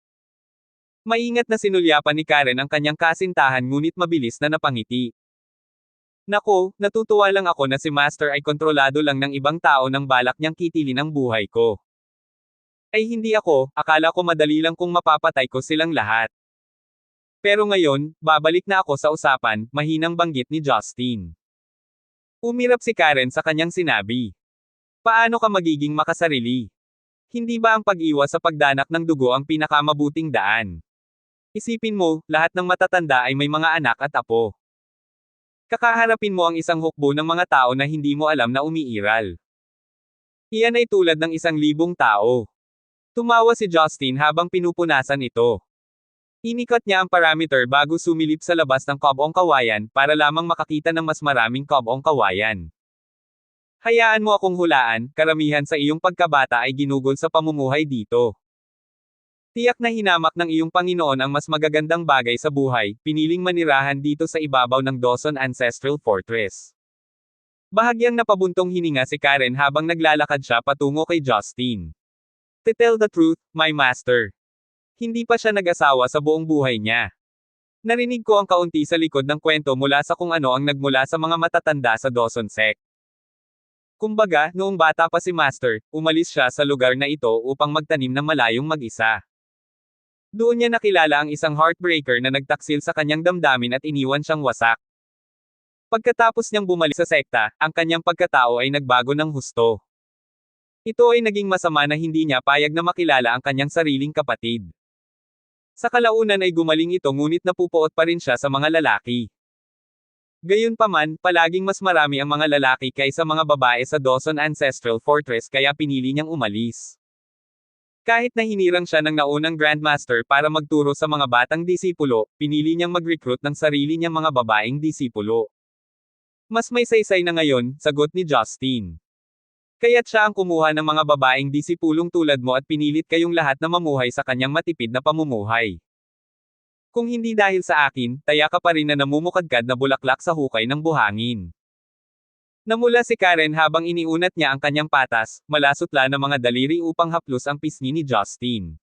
Maingat na sinulyapan ni Karen ang kanyang kasintahan ngunit mabilis na napangiti. Nako, natutuwa lang ako na si Master ay kontrolado lang ng ibang tao nang balak niyang kitilin ang buhay ko. Ay hindi ako, akala ko madali lang kung mapapatay ko silang lahat. Pero ngayon, babalik na ako sa usapan, mahinang banggit ni Justin. Umirap si Karen sa kanyang sinabi. Paano ka magiging makasarili? Hindi ba ang pag-iwas sa pagdanak ng dugo ang pinakamabuting daan? Isipin mo, lahat ng matatanda ay may mga anak at apo. Kakaharapin mo ang isang hukbo ng mga tao na hindi mo alam na umiiral. Iyan ay tulad ng 1,000 tao. Tumawa si Justin habang pinupunasan ito. Inikot niya ang parameter bago sumilip sa labas ng kabong kawayan para lamang makakita ng mas maraming kabong kawayan. Hayaan mo akong hulaan, karamihan sa iyong pagkabata ay ginugol sa pamumuhay dito. Tiyak na hinamak ng iyong Panginoon ang mas magagandang bagay sa buhay, piniling manirahan dito sa ibabaw ng Dawson Ancestral Fortress. Bahagyang napabuntong hininga si Karen habang naglalakad siya patungo kay Justin. To tell the truth, my master. Hindi pa siya nag-asawa sa buong buhay niya. Narinig ko ang kaunti sa likod ng kwento mula sa kung ano ang nagmula sa mga matatanda sa Dawson Sect. Kumbaga, noong bata pa si Master, umalis siya sa lugar na ito upang magtanim ng malayong mag-isa. Doon niya nakilala ang isang heartbreaker na nagtaksil sa kanyang damdamin at iniwan siyang wasak. Pagkatapos niyang bumalik sa sekta, ang kanyang pagkatao ay nagbago ng husto. Ito ay naging masama na hindi niya payag na makilala ang kanyang sariling kapatid. Sa kalaunan ay gumaling ito ngunit napupuot pa rin siya sa mga lalaki. Gayunpaman, palaging mas marami ang mga lalaki kaysa mga babae sa Dawson Ancestral Fortress kaya pinili niyang umalis. Kahit na hinirang siya ng naunang Grandmaster para magturo sa mga batang disipulo, pinili niyang mag-recruit ng sarili niyang mga babaeng disipulo. Mas may saysay na ngayon, sagot ni Justin. Kaya't siya ang kumuha ng mga babaeng disipulong tulad mo at pinilit kayong lahat na mamuhay sa kanyang matipid na pamumuhay. Kung hindi dahil sa akin, taya ka pa rin na namumukadkad na bulaklak sa hukay ng buhangin. Namula si Karen habang iniunat niya ang kanyang patas, malasutla na mga daliri upang haplos ang pisngi ni Justin.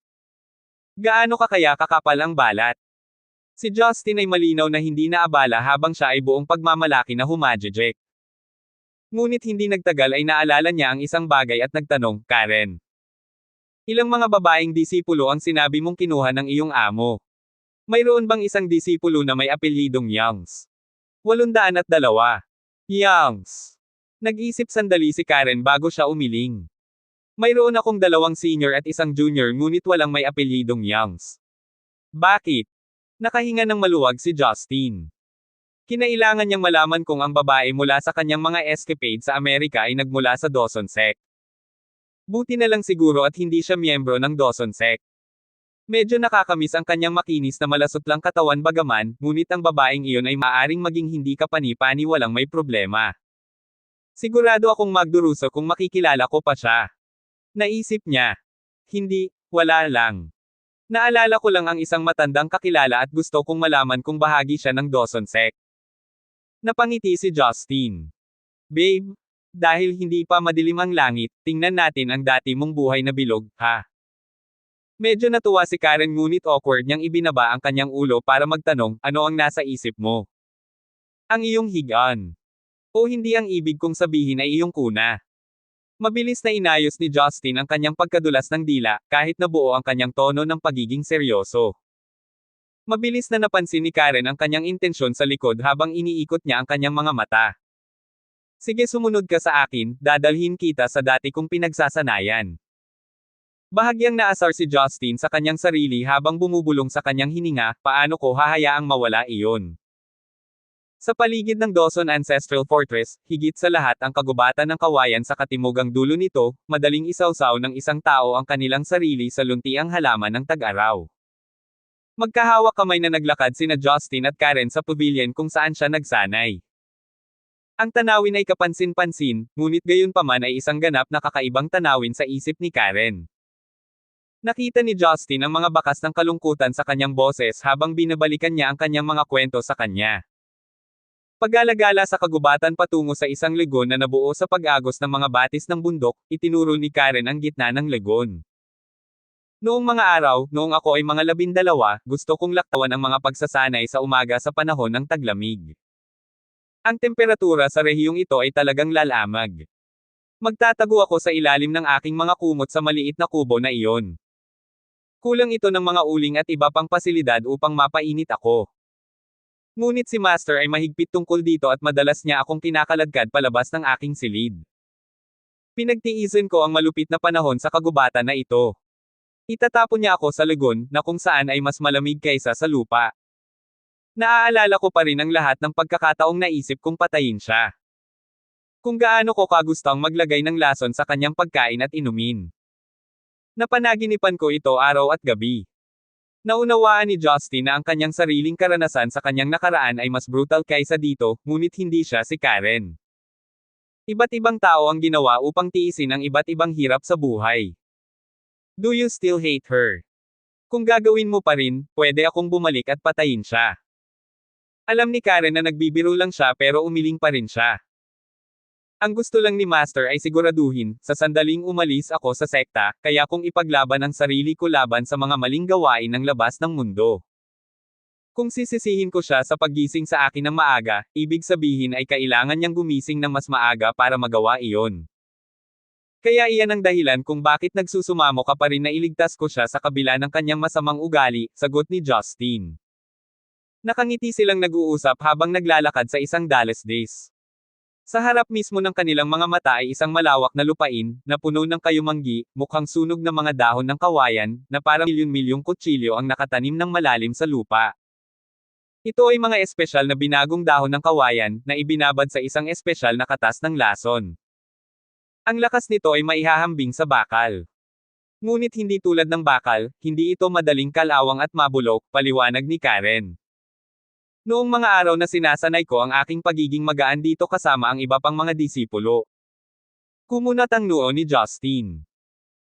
Gaano ka kaya kakapal ang balat? Si Justin ay malinaw na hindi naabala habang siya ay buong pagmamalaki na humajejek. Ngunit hindi nagtagal ay naalala niya ang isang bagay at nagtanong, Karen. Ilang mga babaeng disipulo ang sinabi mong kinuha ng iyong amo? Mayroon bang isang disipulo na may apelyidong Youngs? 802. Youngs. Nag-isip sandali si Karen bago siya umiling. Mayroon akong 2 senior at 1 junior ngunit walang may apelyidong Youngs. Bakit? Nakahinga ng maluwag si Justin. Kinailangan niyang malaman kung ang babae mula sa kanyang mga escapade sa Amerika ay nagmula sa Dawson Sect. Buti na lang siguro at hindi siya miyembro ng Dawson Sect. Medyo nakakamiss ang kanyang makinis na malasot lang katawan bagaman, ngunit ang babaeng iyon ay maaaring maging hindi kapani-pani walang may problema. Sigurado akong magduruso kung makikilala ko pa siya. Naisip niya. Hindi, wala lang. Naalala ko lang ang isang matandang kakilala at gusto kong malaman kung bahagi siya ng Dawson Sect. Napangiti si Justin. Babe, dahil hindi pa madilim ang langit, tingnan natin ang dati mong buhay na bilog, ha? Medyo natuwa si Karen ngunit awkward niyang ibinaba ang kanyang ulo para magtanong, ano ang nasa isip mo? Ang iyong higaan. O hindi ang ibig kong sabihin ay iyong kuna. Mabilis na inayos ni Justin ang kanyang pagkadulas ng dila, kahit nabuo ang kanyang tono ng pagiging seryoso. Mabilis na napansin ni Karen ang kanyang intensyon sa likod habang iniikot niya ang kanyang mga mata. Sige sumunod ka sa akin, dadalhin kita sa dati kong pinagsasanayan. Bahagyang naasar si Justin sa kanyang sarili habang bumubulong sa kanyang hininga, paano ko hahayaang mawala iyon? Sa paligid ng Dawson Ancestral Fortress, higit sa lahat ang kagubatan ng kawayan sa katimugang dulo nito, madaling isawsaw ng isang tao ang kanilang sarili sa luntiang halaman ng tag-araw. Magkahawak kamay na naglakad sina Justin at Karen sa pavilion kung saan siya nagsanay. Ang tanawin ay kapansin-pansin, ngunit gayunpaman ay isang ganap na kakaibang tanawin sa isip ni Karen. Nakita ni Justin ang mga bakas ng kalungkutan sa kanyang boses habang binabalikan niya ang kanyang mga kwento sa kanya. Paggalagala sa kagubatan patungo sa isang legon na nabuo sa pag-agos ng mga batis ng bundok, itinuro ni Karen ang gitna ng legon. Noong mga araw, noong ako ay mga 12, gusto kong laktawan ang mga pagsasanay sa umaga sa panahon ng taglamig. Ang temperatura sa rehiyong ito ay talagang lalamag. Magtatago ako sa ilalim ng aking mga kumot sa maliit na kubo na iyon. Kulang ito ng mga uling at iba pang pasilidad upang mapainit ako. Ngunit si Master ay mahigpit tungkol dito at madalas niya akong kinakaladkad palabas ng aking silid. Pinagtiisin ko ang malupit na panahon sa kagubatan na ito. Itatapon niya ako sa legon, na kung saan ay mas malamig kaysa sa lupa. Naaalala ko pa rin ang lahat ng pagkakataong naisip kong patayin siya. Kung gaano ko kagustong maglagay ng lason sa kanyang pagkain at inumin. Napanaginipan ko ito araw at gabi. Naunawaan ni Justin na ang kanyang sariling karanasan sa kanyang nakaraan ay mas brutal kaysa dito, ngunit hindi siya si Karen. Iba't ibang tao ang ginawa upang tiisin ang iba't ibang hirap sa buhay. Do you still hate her? Kung gagawin mo pa rin, pwede akong bumalik at patayin siya. Alam ni Karen na nagbibiro lang siya pero umiling pa rin siya. Ang gusto lang ni Master ay siguraduhin, sa sandaling umalis ako sa sekta, kaya kong ipaglaban ang sarili ko laban sa mga maling gawain ng labas ng mundo. Kung sisisihin ko siya sa paggising sa akin ng maaga, ibig sabihin ay kailangan niyang gumising ng mas maaga para magawa iyon. Kaya iyan ang dahilan kung bakit nagsusumamo ka pa rin na iligtas ko siya sa kabila ng kanyang masamang ugali, sagot ni Justin. Nakangiti silang nag-uusap habang naglalakad sa isang Dallas Days. Sa harap mismo ng kanilang mga mata ay isang malawak na lupain, na puno ng kayumanggi, mukhang sunog ng mga dahon ng kawayan, na parang milyon-milyong kutsilyo ang nakatanim ng malalim sa lupa. Ito ay mga espesyal na binagong dahon ng kawayan, na ibinabad sa isang espesyal na katas ng lason. Ang lakas nito ay maihahambing sa bakal. Ngunit hindi tulad ng bakal, hindi ito madaling kalawang at mabulok, paliwanag ni Karen. Noong mga araw na sinasanay ko ang aking pagiging magaan dito kasama ang iba pang mga disipulo. Kumunat ang noo ni Justin.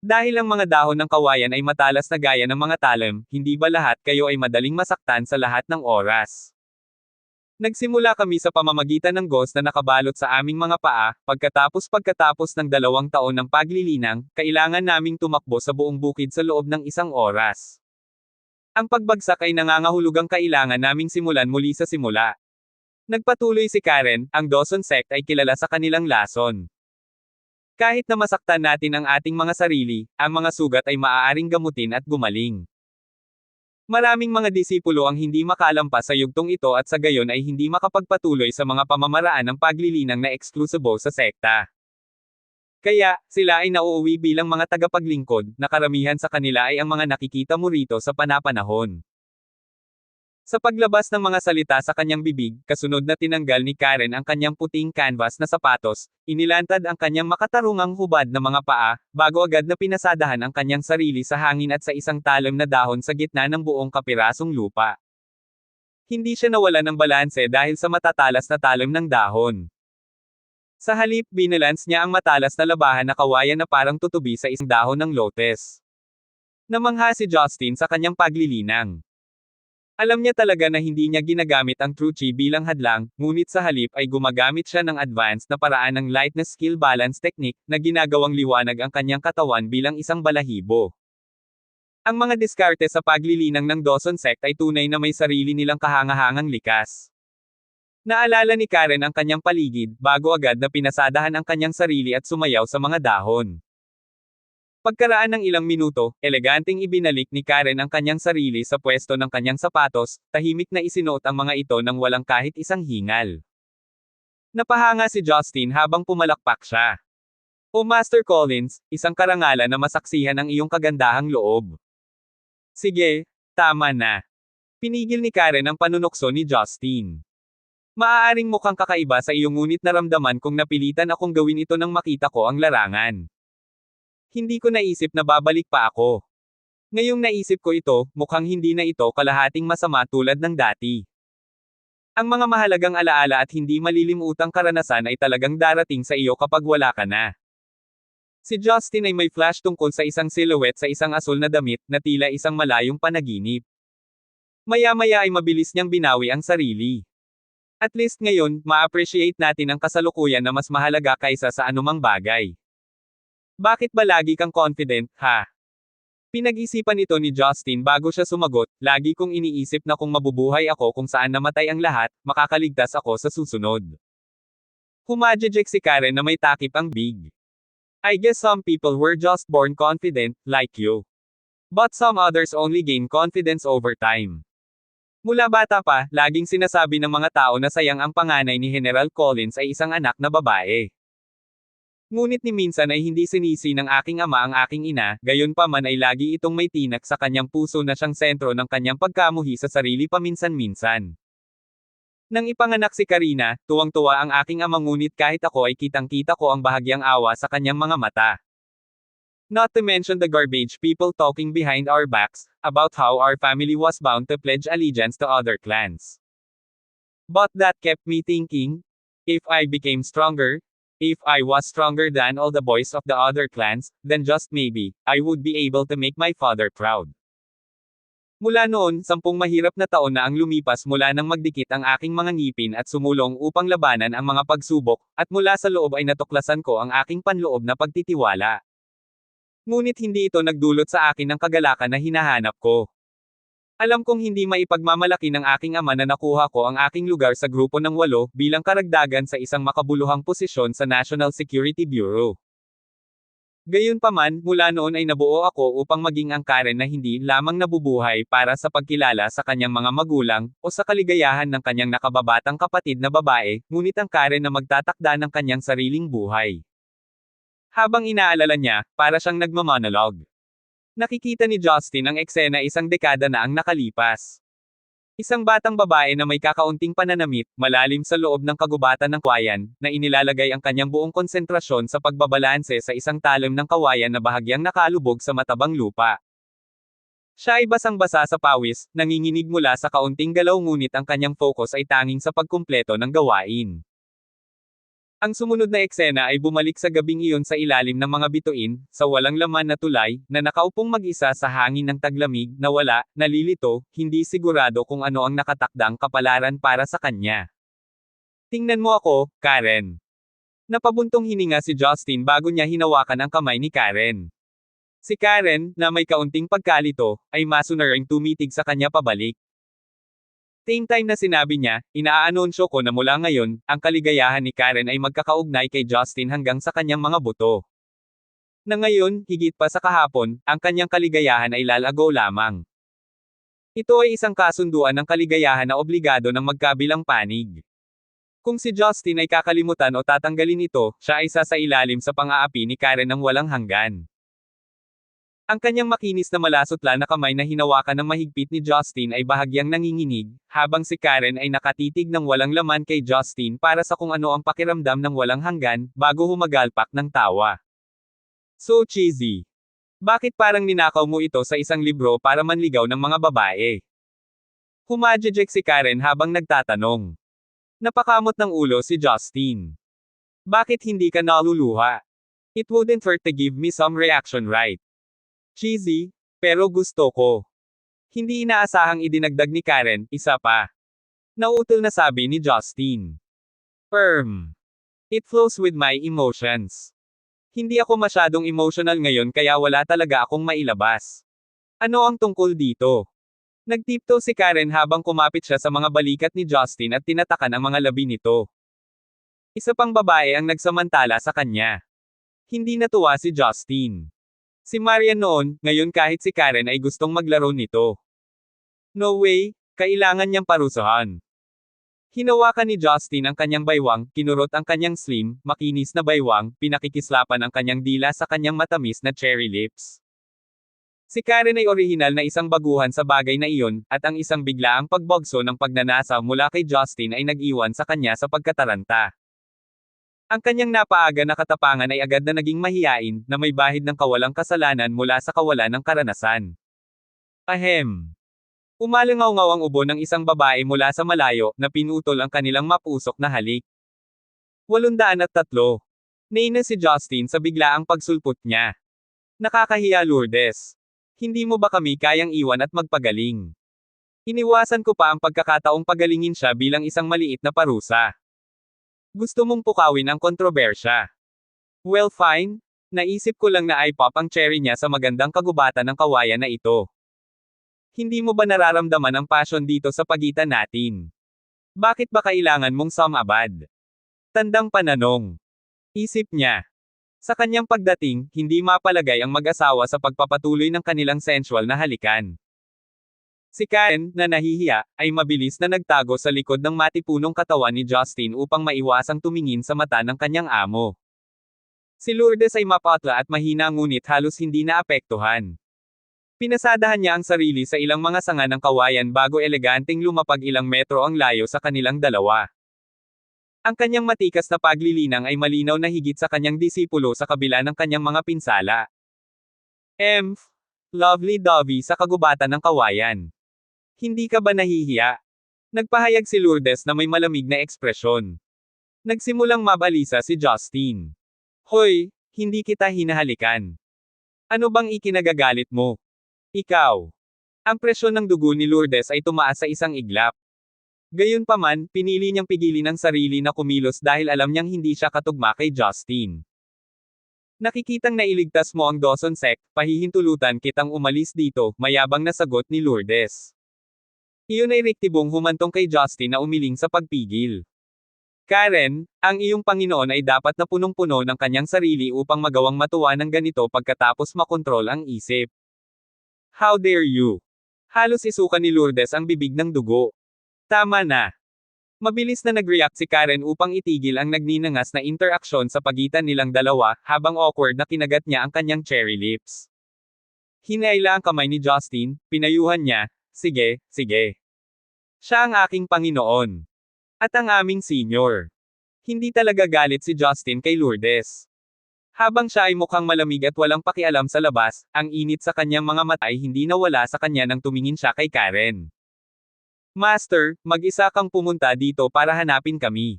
Dahil ang mga dahon ng kawayan ay matalas na gaya ng mga talim, hindi ba lahat kayo ay madaling masaktan sa lahat ng oras? Nagsimula kami sa pamamagitan ng gauze na nakabalot sa aming mga paa, pagkatapos ng 2 taon ng paglilinang, kailangan naming tumakbo sa buong bukid sa loob ng 1 oras. Ang pagbagsak ay nangangahulugang kailangan naming simulan muli sa simula. Nagpatuloy si Karen, ang Dawson sect ay kilala sa kanilang lason. Kahit na masaktan natin ang ating mga sarili, ang mga sugat ay maaaring gamutin at gumaling. Maraming mga disipulo ang hindi makalampas sa yugtong ito at sa gayon ay hindi makapagpatuloy sa mga pamamaraan ng paglilinang na eksklusibo sa sekta. Kaya, sila ay nauuwi bilang mga tagapaglingkod, na karamihan sa kanila ay ang mga nakikita mo rito sa panapanahon. Sa paglabas ng mga salita sa kanyang bibig, kasunod na tinanggal ni Karen ang kanyang puting canvas na sapatos, inilantad ang kanyang makatarungang hubad na mga paa, bago agad na pinasadahan ang kanyang sarili sa hangin at sa isang talim na dahon sa gitna ng buong kapirasong lupa. Hindi siya nawala ng balanse dahil sa matatalas na talim ng dahon. Sa halip, binalance niya ang matalas na labahan na kawayan na parang tutubi sa isang dahon ng lotus. Namangha si Justin sa kanyang paglilinang. Alam niya talaga na hindi niya ginagamit ang True Chi bilang hadlang, ngunit sa halip ay gumagamit siya ng advanced na paraan ng lightness skill balance technique, na ginagawang liwanag ang kanyang katawan bilang isang balahibo. Ang mga diskarte sa paglilinang ng Dawson sect ay tunay na may sarili nilang kahangahangang likas. Naalala ni Karen ang kanyang paligid, bago agad na pinasadahan ang kanyang sarili at sumayaw sa mga dahon. Pagkaraan ng ilang minuto, eleganteng ibinalik ni Karen ang kanyang sarili sa pwesto ng kanyang sapatos, tahimik na isinuot ang mga ito nang walang kahit isang hingal. Napahanga si Justin habang pumalakpak siya. "O Master Collins, isang karangalan na masaksihan ang iyong kagandahang loob." "Sige, tama na." Pinigil ni Karen ang panunokso ni Justin. "Maaaring mukhang kakaiba sa iyo ngunit naramdaman kong napilitan akong gawin ito nang makita ko ang larangan. Hindi ko naisip na babalik pa ako. Ngayong naisip ko ito, mukhang hindi na ito kalahating masama tulad ng dati. Ang mga mahalagang alaala at hindi malilimutang karanasan ay talagang darating sa iyo kapag wala ka na." Si Justin ay may flash tungkol sa isang silhouette sa isang asul na damit, na tila isang malayong panaginip. Maya-maya ay mabilis niyang binawi ang sarili. At least ngayon, ma-appreciate natin ang kasalukuyan na mas mahalaga kaysa sa anumang bagay. "Bakit ba lagi kang confident, ha?" Pinag-isipan ito ni Justin bago siya sumagot, "Lagi kong iniisip na kung mabubuhay ako kung saan namatay ang lahat, makakaligtas ako sa susunod." Humajejek si Karen na may takip ang big. "I guess some people were just born confident, like you. But some others only gain confidence over time." Mula bata pa, laging sinasabi ng mga tao na sayang ang panganay ni General Collins ay isang anak na babae. Ngunit ni minsan ay hindi sinisi ng aking ama ang aking ina, gayunpaman ay lagi itong may tinak sa kanyang puso na siyang sentro ng kanyang pagkamuhi sa sarili paminsan-minsan. Nang ipanganak si Karina, tuwang-tuwa ang aking ama ngunit kahit ako ay kitang-kita ko ang bahagyang awa sa kanyang mga mata. Not to mention the garbage people talking behind our backs, about how our family was bound to pledge allegiance to other clans. But that kept me thinking, if I became stronger, if I was stronger than all the boys of the other clans, then just maybe, I would be able to make my father proud. Mula noon, 10 mahirap na taon na ang lumipas mula nang magdikit ang aking mga ngipin at sumulong upang labanan ang mga pagsubok, at mula sa loob ay natuklasan ko ang aking panloob na pagtitiwala. Ngunit hindi ito nagdulot sa akin ng kagalakan na hinahanap ko. Alam kong hindi maipagmamalaki ng aking ama na nakuha ko ang aking lugar sa grupo ng 8, bilang karagdagan sa isang makabuluhang posisyon sa National Security Bureau. Gayunpaman, mula noon ay nabuo ako upang maging ang Karen na hindi lamang nabubuhay para sa pagkilala sa kanyang mga magulang, o sa kaligayahan ng kanyang nakababatang kapatid na babae, ngunit ang Karen na magtatakda ng kanyang sariling buhay. Habang inaalala niya, para siyang nagmamonologue. Nakikita ni Justin ang eksena isang dekada na ang nakalipas. Isang batang babae na may kakaunting pananamit, malalim sa loob ng kagubatan ng kawayan, na inilalagay ang kanyang buong konsentrasyon sa pagbabalanse sa isang talim ng kawayan na bahagyang nakalubog sa matabang lupa. Siya ay basang-basa sa pawis, nanginginig mula sa kaunting galaw ngunit ang kanyang focus ay tanging sa pagkumpleto ng gawain. Ang sumunod na eksena ay bumalik sa gabing iyon sa ilalim ng mga bituin, sa walang laman na tulay, na nakaupong mag-isa sa hangin ng taglamig, na wala, nalilito, hindi sigurado kung ano ang nakatakdang kapalaran para sa kanya. "Tingnan mo ako, Karen." Napabuntong hininga si Justin bago niya hinawakan ang kamay ni Karen. Si Karen, na may kaunting pagkalito, ay masunaring tumitig sa kanya pabalik. Same time na sinabi niya, inaaanunsyo ko na mula ngayon, ang kaligayahan ni Karen ay magkakaugnay kay Justin hanggang sa kanyang mga buto. Na ngayon, higit pa sa kahapon, ang kanyang kaligayahan ay lalago lamang. Ito ay isang kasunduan ng kaligayahan na obligado ng magkabilang panig. Kung si Justin ay kakalimutan o tatanggalin ito, siya ay sasailalim sa pang-aapi ni Karen ng walang hanggan. Ang kanyang makinis na malasutla na kamay na hinawakan ng mahigpit ni Justin ay bahagyang nanginginig, habang si Karen ay nakatitig ng walang laman kay Justin para sa kung ano ang pakiramdam ng walang hanggan, bago humagalpak ng tawa. So cheesy. Bakit parang ninakaw mo ito sa isang libro para manligaw ng mga babae? Humajejek si Karen habang nagtatanong. Napakamot ng ulo si Justin. Bakit hindi ka naluluha? It wouldn't hurt to give me some reaction, right? Cheesy, pero gusto ko. Hindi inaasahang idinagdag ni Karen, isa pa. Nauutol na sabi ni Justin. It flows with my emotions. Hindi ako masyadong emotional ngayon kaya wala talaga akong mailabas. Ano ang tungkol dito? Nagtipto si Karen habang kumapit siya sa mga balikat ni Justin at tinatakan ang mga labi nito. Isa pang babae ang nagsamantala sa kanya. Hindi natuwa si Justin. Si Marian noon, ngayon kahit si Karen ay gustong maglaro nito. No way, kailangan niyang parusahan. Hinawakan ni Justin ang kanyang baywang, kinurot ang kanyang slim, makinis na baywang, pinakikislapan ang kanyang dila sa kanyang matamis na cherry lips. Si Karen ay orihinal na isang baguhan sa bagay na iyon, at ang isang biglaang pagbogso ng pagnanasa mula kay Justin ay nag-iwan sa kanya sa pagkataranta. Ang kanyang napaaga na katapangan ay agad na naging mahiyain, na may bahid ng kawalang kasalanan mula sa kawalan ng karanasan. Ahem. Umalangaw-ngaw ang ubo ng isang babae mula sa malayo, na pinutol ang kanilang mapusok na halik. 803. Naina si Justin sa biglaang pagsulpot niya. Nakakahiya, Lourdes. Hindi mo ba kami kayang iwan at magpagaling? Iniwasan ko pa ang pagkakataong pagalingin siya bilang isang maliit na parusa. Gusto mong pukawin ang kontrobersya. Well fine, naisip ko lang na i-pop ang cherry niya sa magandang kagubatan ng kawayan na ito. Hindi mo ba nararamdaman ang passion dito sa pagitan natin? Bakit ba kailangan mong sumabad? Tandang pananong. Isip niya. Sa kanyang pagdating, hindi mapalagay ang mag-asawa sa pagpapatuloy ng kanilang sensual na halikan. Si Karen, na nahihiya, ay mabilis na nagtago sa likod ng matipunong katawan ni Justin upang maiwasang tumingin sa mata ng kanyang amo. Si Lourdes ay mapatla at mahina ngunit halos hindi naapektuhan. Pinasadahan niya ang sarili sa ilang mga sanga ng kawayan bago eleganteng lumapag ilang metro ang layo sa kanilang dalawa. Ang kanyang matikas na paglilinang ay malinaw na higit sa kanyang disipulo sa kabila ng kanyang mga pinsala. Lovely dovey sa kagubatan ng kawayan. Hindi ka ba nahihiya? Nagpahayag si Lourdes na may malamig na ekspresyon. Nagsimulang mabalisa si Justin. Hoy, hindi kita hinahalikan. Ano bang ikinagagalit mo? Ikaw. Ang presyon ng dugo ni Lourdes ay tumaas sa isang iglap. Gayunpaman, pinili niyang pigilin ang sarili na kumilos dahil alam niyang hindi siya katugma kay Justin. Nakikitang nailigtas mo ang Dawson Sect, pahihintulutan kitang umalis dito, mayabang na sagot ni Lourdes. Iyon ay rektibong humantong kay Justin na umiling sa pagpigil. Karen, ang iyong Panginoon ay dapat na punong-puno ng kanyang sarili upang magawang matuwa ng ganito pagkatapos makontrol ang isip. How dare you? Halos isukan ni Lourdes ang bibig ng dugo. Tama na. Mabilis na nag-react si Karen upang itigil ang nagninangas na interaksyon sa pagitan nilang dalawa, habang awkward na kinagat niya ang kanyang cherry lips. Hinaila ang kamay ni Justin, pinayuhan niya, sige, sige. Siya ang aking Panginoon. At ang aming senior. Hindi talaga galit si Justin kay Lourdes. Habang siya ay mukhang malamig at walang pakialam sa labas, ang init sa kanyang mga mata ay hindi nawala sa kanya nang tumingin siya kay Karen. Master, mag-isa kang pumunta dito para hanapin kami.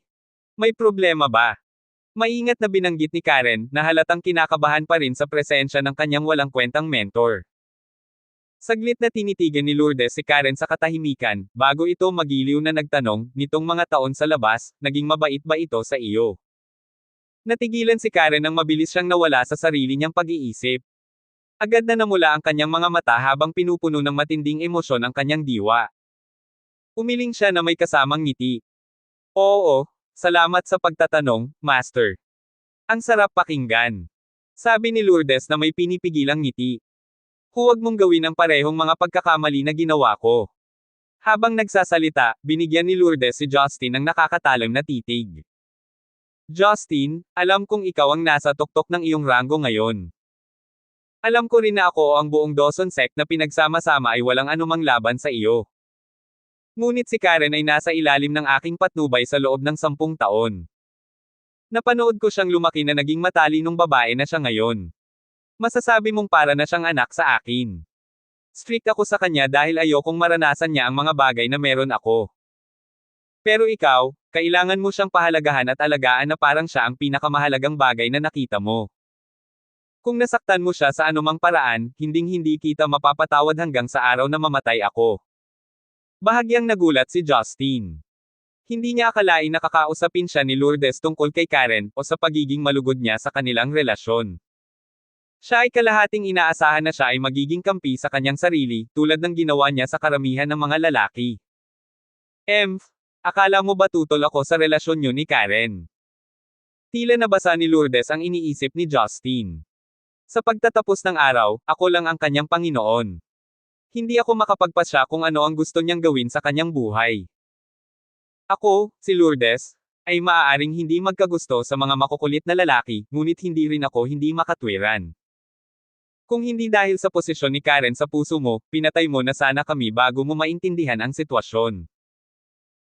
May problema ba? Maingat na binanggit ni Karen, na halatang kinakabahan pa rin sa presensya ng kanyang walang kwentang mentor. Saglit na tinitigan ni Lourdes si Karen sa katahimikan, bago ito magiliw na nagtanong, nitong mga taon sa labas, naging mabait ba ito sa iyo? Natigilan si Karen nang mabilis siyang nawala sa sarili niyang pag-iisip. Agad na namula ang kanyang mga mata habang pinupuno ng matinding emosyon ang kanyang diwa. Umiling siya na may kasamang ngiti. Oo, salamat sa pagtatanong, Master. Ang sarap pakinggan. Sabi ni Lourdes na may pinipigilang ngiti. Huwag mong gawin ang parehong mga pagkakamali na ginawa ko. Habang nagsasalita, binigyan ni Lourdes si Justin ng nakakatalang na titig. Justin, alam kong ikaw ang nasa tuktok ng iyong ranggo ngayon. Alam ko rin na ako o ang buong Dawson sect na pinagsama-sama ay walang anumang laban sa iyo. Ngunit si Karen ay nasa ilalim ng aking patnubay sa loob ng 10 taon. Napanood ko siyang lumaki na naging matalinong babae na siya ngayon. Masasabi mong para na siyang anak sa akin. Strict ako sa kanya dahil ayokong maranasan niya ang mga bagay na meron ako. Pero ikaw, kailangan mo siyang pahalagahan at alagaan na parang siya ang pinakamahalagang bagay na nakita mo. Kung nasaktan mo siya sa anumang paraan, hinding-hindi kita mapapatawad hanggang sa araw na mamatay ako. Bahagyang nagulat si Justin. Hindi niya akalain na kakausapin siya ni Lourdes tungkol kay Karen o sa pagiging malugod niya sa kanilang relasyon. Siya ay kalahating inaasahan na siya ay magiging kampi sa kanyang sarili, tulad ng ginawa niya sa karamihan ng mga lalaki. Akala mo ba tutol ako sa relasyon niyo ni Karen? Tila nabasa ni Lourdes ang iniisip ni Justin. Sa pagtatapos ng araw, ako lang ang kanyang Panginoon. Hindi ako makapagpasya kung ano ang gusto niyang gawin sa kanyang buhay. Ako, si Lourdes, ay maaaring hindi magkagusto sa mga makukulit na lalaki, ngunit hindi rin ako hindi makatwiran. Kung hindi dahil sa posisyon ni Karen sa puso mo, pinatay mo na sana kami bago mo maintindihan ang sitwasyon.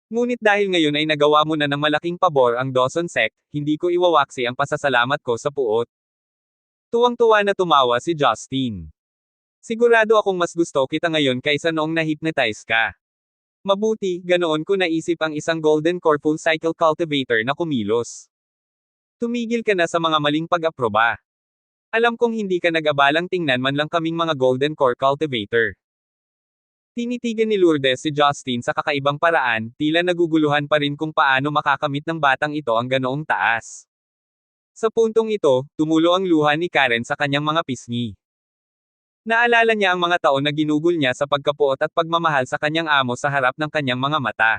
Ngunit dahil ngayon ay nagawa mo na ng malaking pabor ang Dawson sect, hindi ko iwawaksi ang pasasalamat ko sa puot. Tuwang-tuwa na tumawa si Justin. Sigurado akong mas gusto kita ngayon kaysa noong na-hypnotize ka. Mabuti, ganoon ko naisip ang isang Golden Core Full Cycle Cultivator na kumilos. Tumigil ka na sa mga maling pag-aproba. Alam kong hindi ka nag-abalang tingnan man lang kaming mga Golden Core Cultivator. Tinitigan ni Lourdes si Justin sa kakaibang paraan, tila naguguluhan pa rin kung paano makakamit ng batang ito ang ganoong taas. Sa puntong ito, tumulo ang luha ni Karen sa kanyang mga pisngi. Naalala niya ang mga taon na ginugol niya sa pagkapuot at pagmamahal sa kanyang amo sa harap ng kanyang mga mata.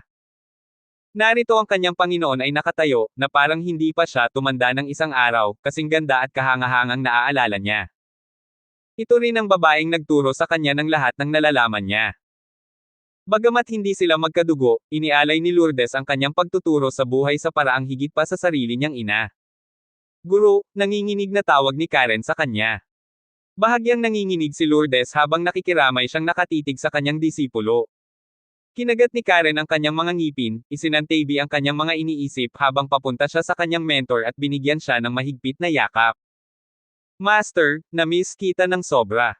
Narito ang kanyang Panginoon ay nakatayo, na parang hindi pa siya tumanda ng isang araw, kasing ganda at kahangahangang naaalala niya. Ito rin ang babaeng nagturo sa kanya ng lahat ng nalalaman niya. Bagamat hindi sila magkadugo, inialay ni Lourdes ang kanyang pagtuturo sa buhay sa paraang higit pa sa sarili niyang ina. Guro, nanginginig na tawag ni Karen sa kanya. Bahagyang nanginginig si Lourdes habang nakikiramay siyang nakatitig sa kanyang disipulo. Kinagat ni Karen ang kanyang mga ngipin, isinantabi ang kanyang mga iniisip habang papunta siya sa kanyang mentor at binigyan siya ng mahigpit na yakap. Master, na-miss kita ng sobra.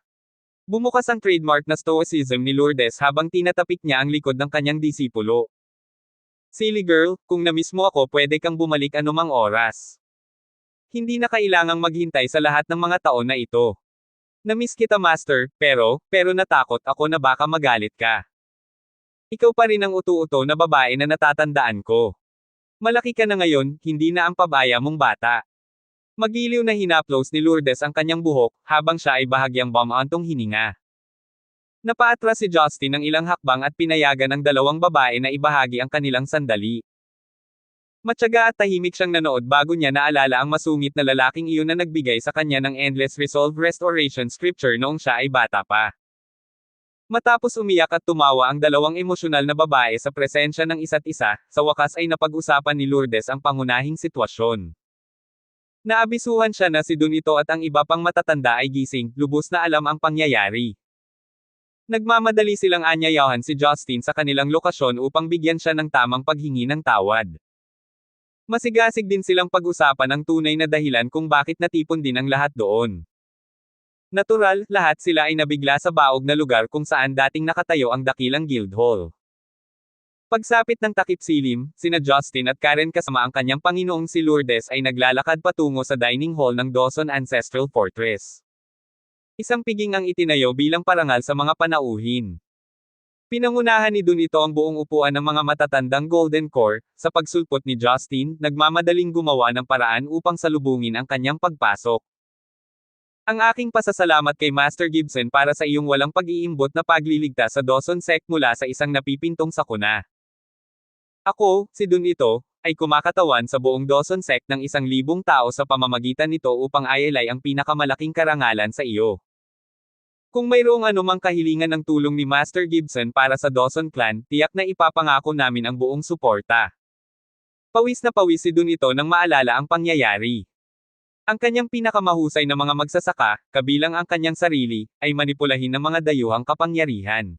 Bumukas ang trademark na stoicism ni Lourdes habang tinatapik niya ang likod ng kanyang disipulo. Silly girl, kung na-miss mo ako pwede kang bumalik anumang oras. Hindi na kailangang maghintay sa lahat ng mga taon na ito. Na-miss kita Master, pero natakot ako na baka magalit ka. Ikaw pa rin ang utu-uto na babae na natatandaan ko. Malaki ka na ngayon, hindi na ang pabaya mong bata. Magiliw na hinaplos ni Lourdes ang kanyang buhok, habang siya ay bahagyang bumantong hininga. Napaatras si Justin ng ilang hakbang at pinayagan ang dalawang babae na ibahagi ang kanilang sandali. Matyaga at tahimik siyang nanood bago niya naalala ang masungit na lalaking iyon na nagbigay sa kanya ng Endless Resolve Restoration Scripture noong siya ay bata pa. Matapos umiyak at tumawa ang dalawang emosyonal na babae sa presensya ng isa't isa, sa wakas ay napag-usapan ni Lourdes ang pangunahing sitwasyon. Naabisuhan siya na si Donito at ang iba pang matatanda ay gising, lubos na alam ang pangyayari. Nagmamadali silang anyayahan si Justin sa kanilang lokasyon upang bigyan siya ng tamang paghingi ng tawad. Masigasig din silang pag-usapan ang tunay na dahilan kung bakit natipon din ang lahat doon. Natural, lahat sila ay nabigla sa baog na lugar kung saan dating nakatayo ang dakilang Guildhall. Pagsapit ng takip silim, sina Justin at Karen kasama ang kanyang Panginoong si Lourdes ay naglalakad patungo sa dining hall ng Dawson Ancestral Fortress. Isang piging ang itinayo bilang parangal sa mga panauhin. Pinangunahan ni Donito ang buong upuan ng mga matatandang Golden Core, sa pagsulpot ni Justin, nagmamadaling gumawa ng paraan upang salubungin ang kanyang pagpasok. Ang aking pasasalamat kay Master Gibson para sa iyong walang pag-iimbot na pagliligtas sa Dawson Sect mula sa isang napipintong sakuna. Ako, si Dun ito, ay kumakatawan sa buong Dawson Sect ng 1,000 tao sa pamamagitan nito upang ialay ang pinakamalaking karangalan sa iyo. Kung mayroong anumang kahilingan ng tulong ni Master Gibson para sa Dawson Clan, tiyak na ipapangako namin ang buong suporta. Pawis na pawis si Dun ito nang maalala ang pangyayari. Ang kanyang pinakamahusay na mga magsasaka, kabilang ang kanyang sarili, ay manipulahin ng mga dayuhang kapangyarihan.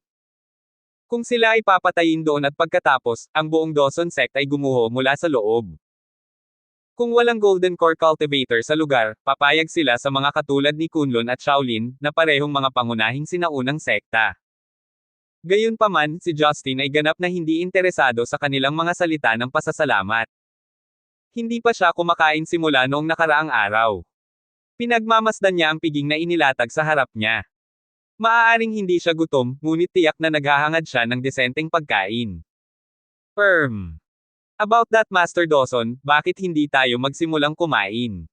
Kung sila ay papatayin doon at pagkatapos, ang buong Dawson Sect ay gumuho mula sa loob. Kung walang Golden Core Cultivator sa lugar, papayag sila sa mga katulad ni Kunlun at Shaolin, na parehong mga pangunahing sinaunang sekta. Gayunpaman, si Justin ay ganap na hindi interesado sa kanilang mga salita ng pasasalamat. Hindi pa siya kumakain simula noong nakaraang araw. Pinagmamasdan niya ang piging na inilatag sa harap niya. Maaaring hindi siya gutom, ngunit tiyak na naghahangad siya ng desenteng pagkain. About that, Master Dawson, bakit hindi tayo magsimulang kumain?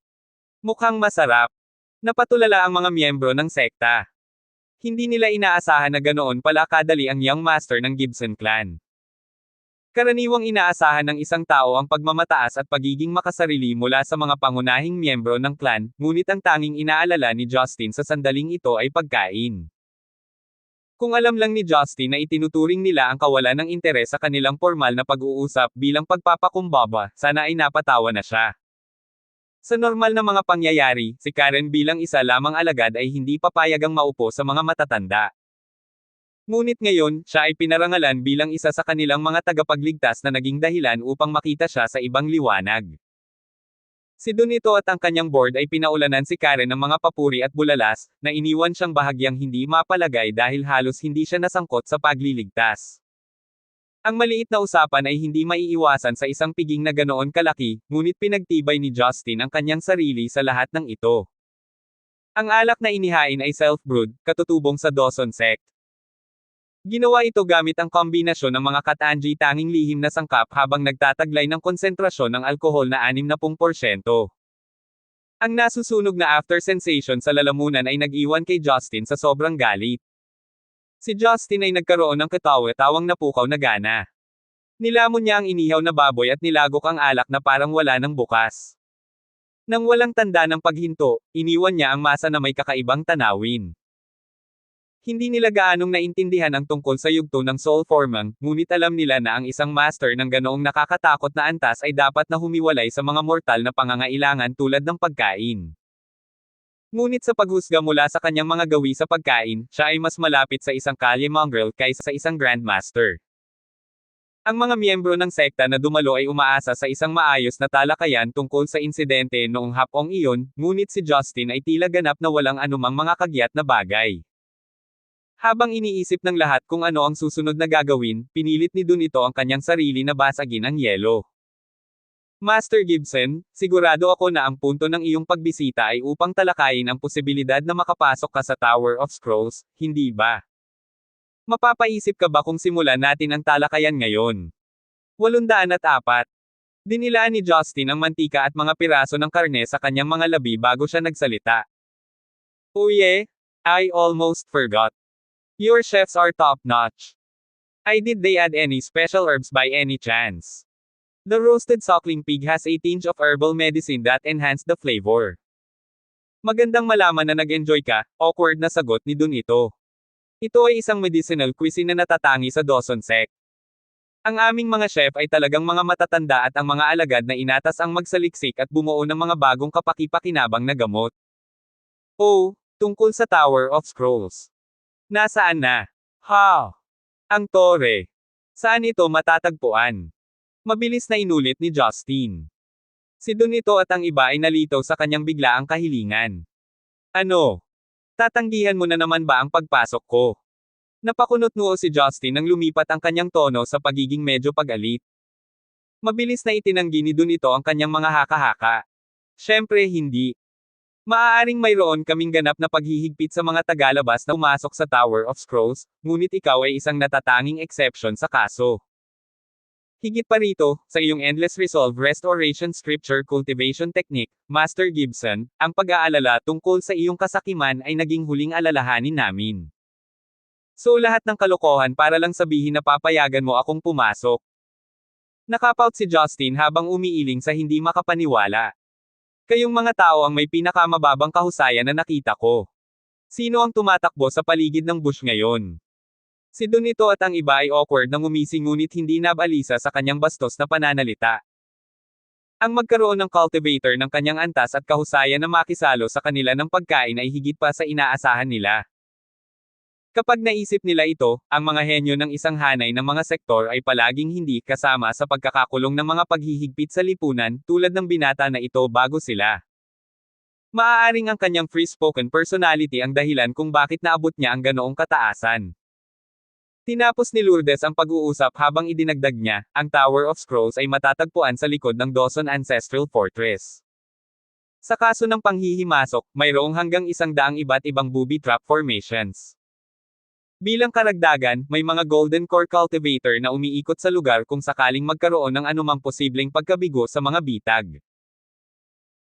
Mukhang masarap. Napatulala ang mga miyembro ng sekta. Hindi nila inaasahan na ganoon pala kadali ang young master ng Gibson Clan. Karaniwang inaasahan ng isang tao ang pagmamataas at pagiging makasarili mula sa mga pangunahing miyembro ng clan, ngunit ang tanging inaalala ni Justin sa sandaling ito ay pagkain. Kung alam lang ni Justin na itinuturing nila ang kawalan ng interes sa kanilang formal na pag-uusap bilang pagpapakumbaba, sana ay napatawa na siya. Sa normal na mga pangyayari, si Karen bilang isa lamang alagad ay hindi papayagang maupo sa mga matatanda. Ngunit ngayon, siya ay pinarangalan bilang isa sa kanilang mga tagapagligtas na naging dahilan upang makita siya sa ibang liwanag. Si Donito at ang kanyang board ay pinaulanan si Karen ng mga papuri at bulalas, na iniwan siyang bahagyang hindi mapalagay dahil halos hindi siya nasangkot sa pagliligtas. Ang maliit na usapan ay hindi maiiwasan sa isang piging na ganoon kalaki, ngunit pinagtibay ni Justin ang kanyang sarili sa lahat ng ito. Ang alak na inihain ay self-brewed, katutubong sa Dawson Sect. Ginawa ito gamit ang kombinasyon ng mga katanji tanging lihim na sangkap habang nagtataglay ng konsentrasyon ng alkohol na 60%. Ang nasusunog na after sensation sa lalamunan ay nag-iwan kay Justin sa sobrang galit. Si Justin ay nagkaroon ng katawa-tawang napukaw na gana. Nilamon niya ang inihaw na baboy at nilagok ang alak na parang wala ng bukas. Nang walang tanda ng paghinto, iniwan niya ang masa na may kakaibang tanawin. Hindi nila gaanong naintindihan ang tungkol sa yugto ng Soul Formang, ngunit alam nila na ang isang master ng ganoong nakakatakot na antas ay dapat na humiwalay sa mga mortal na pangangailangan tulad ng pagkain. Ngunit sa paghusga mula sa kanyang mga gawi sa pagkain, siya ay mas malapit sa isang kalye mongrel kaysa sa isang grandmaster. Ang mga miyembro ng sekta na dumalo ay umaasa sa isang maayos na talakayan tungkol sa insidente noong hapong iyon, ngunit si Justin ay tila ganap na walang anumang mga kagyat na bagay. Habang iniisip ng lahat kung ano ang susunod na gagawin, pinilit ni Donito ang kanyang sarili na basagin ang yelo. Master Gibson, sigurado ako na ang punto ng iyong pagbisita ay upang talakayin ang posibilidad na makapasok ka sa Tower of Scrolls, hindi ba? Mapapaisip ka ba kung simulan natin ang talakayan ngayon? 804. Dinilaan ni Justin ang mantika at mga piraso ng karne sa kanyang mga labi bago siya nagsalita. Uye, I almost forgot. Your chefs are top-notch. Did they add any special herbs by any chance? The roasted suckling pig has a tinge of herbal medicine that enhance the flavor. Magandang malaman na nag-enjoy ka, awkward na sagot ni Donito. Ito ay isang medicinal cuisine na natatangi sa Dawson Sect. Ang aming mga chef ay talagang mga matatanda at ang mga alagad na inatas ang magsaliksik at bumuo ng mga bagong kapaki-pakinabang na gamot. Oh, tungkol sa Tower of Scrolls. Nasaan na? Ang tore. Saan ito matatagpuan? Mabilis na inulit ni Justin. Si Donito at ang iba ay nalitaw sa kanyang biglaang kahilingan. Ano? Tatanggihan mo na naman ba ang pagpasok ko? Napakunot noo si Justin nang lumipat ang kanyang tono sa pagiging medyo pag-alit. Mabilis na itinanggi ni Donito ang kanyang mga haka-haka. Siyempre hindi. Maaaring mayroon kaming ganap na paghihigpit sa mga tagalabas na pumasok sa Tower of Scrolls, ngunit ikaw ay isang natatanging exception sa kaso. Higit pa rito, sa iyong Endless Resolve Restoration Scripture Cultivation Technique, Master Gibson, ang pag-aalala tungkol sa iyong kasakiman ay naging huling alalahanin namin. So lahat ng kalokohan para lang sabihin na papayagan mo akong pumasok. Nakapout si Justin habang umiiling sa hindi makapaniwala. Kayong mga tao ang may pinakamababang kahusayan na nakita ko. Sino ang tumatakbo sa paligid ng bush ngayon? Si Donito at ang iba ay awkward nang umising ngunit hindi nabalisa sa kanyang bastos na pananalita. Ang magkaroon ng cultivator ng kanyang antas at kahusayan na makisalo sa kanila ng pagkain ay higit pa sa inaasahan nila. Kapag naisip nila ito, ang mga henyo ng isang hanay ng mga sektor ay palaging hindi kasama sa pagkakakulong ng mga paghihigpit sa lipunan, tulad ng binata na ito bago sila. Maaaring ang kanyang free-spoken personality ang dahilan kung bakit naabot niya ang ganoong kataasan. Tinapos ni Lourdes ang pag-uusap habang idinagdag niya, ang Tower of Scrolls ay matatagpuan sa likod ng Dawson Ancestral Fortress. Sa kaso ng panghihimasok, mayroong hanggang 100 iba't ibang booby trap formations. Bilang karagdagan, may mga Golden Core Cultivator na umiikot sa lugar kung sakaling magkaroon ng anumang posibleng pagkabigo sa mga bitag.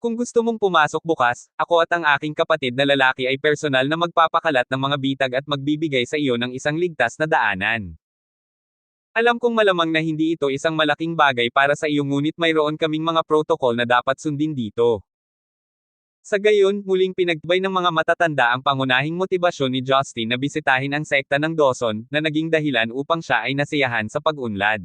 Kung gusto mong pumasok bukas, ako at ang aking kapatid na lalaki ay personal na magpapakalat ng mga bitag at magbibigay sa iyo ng isang ligtas na daanan. Alam kong malamang na hindi ito isang malaking bagay para sa iyo ngunit mayroon kaming mga protocol na dapat sundin dito. Sa gayon, muling pinagtibay ng mga matatanda ang pangunahing motibasyon ni Justin na bisitahin ang sekta ng Dawson, na naging dahilan upang siya ay nasiyahan sa pag-unlad.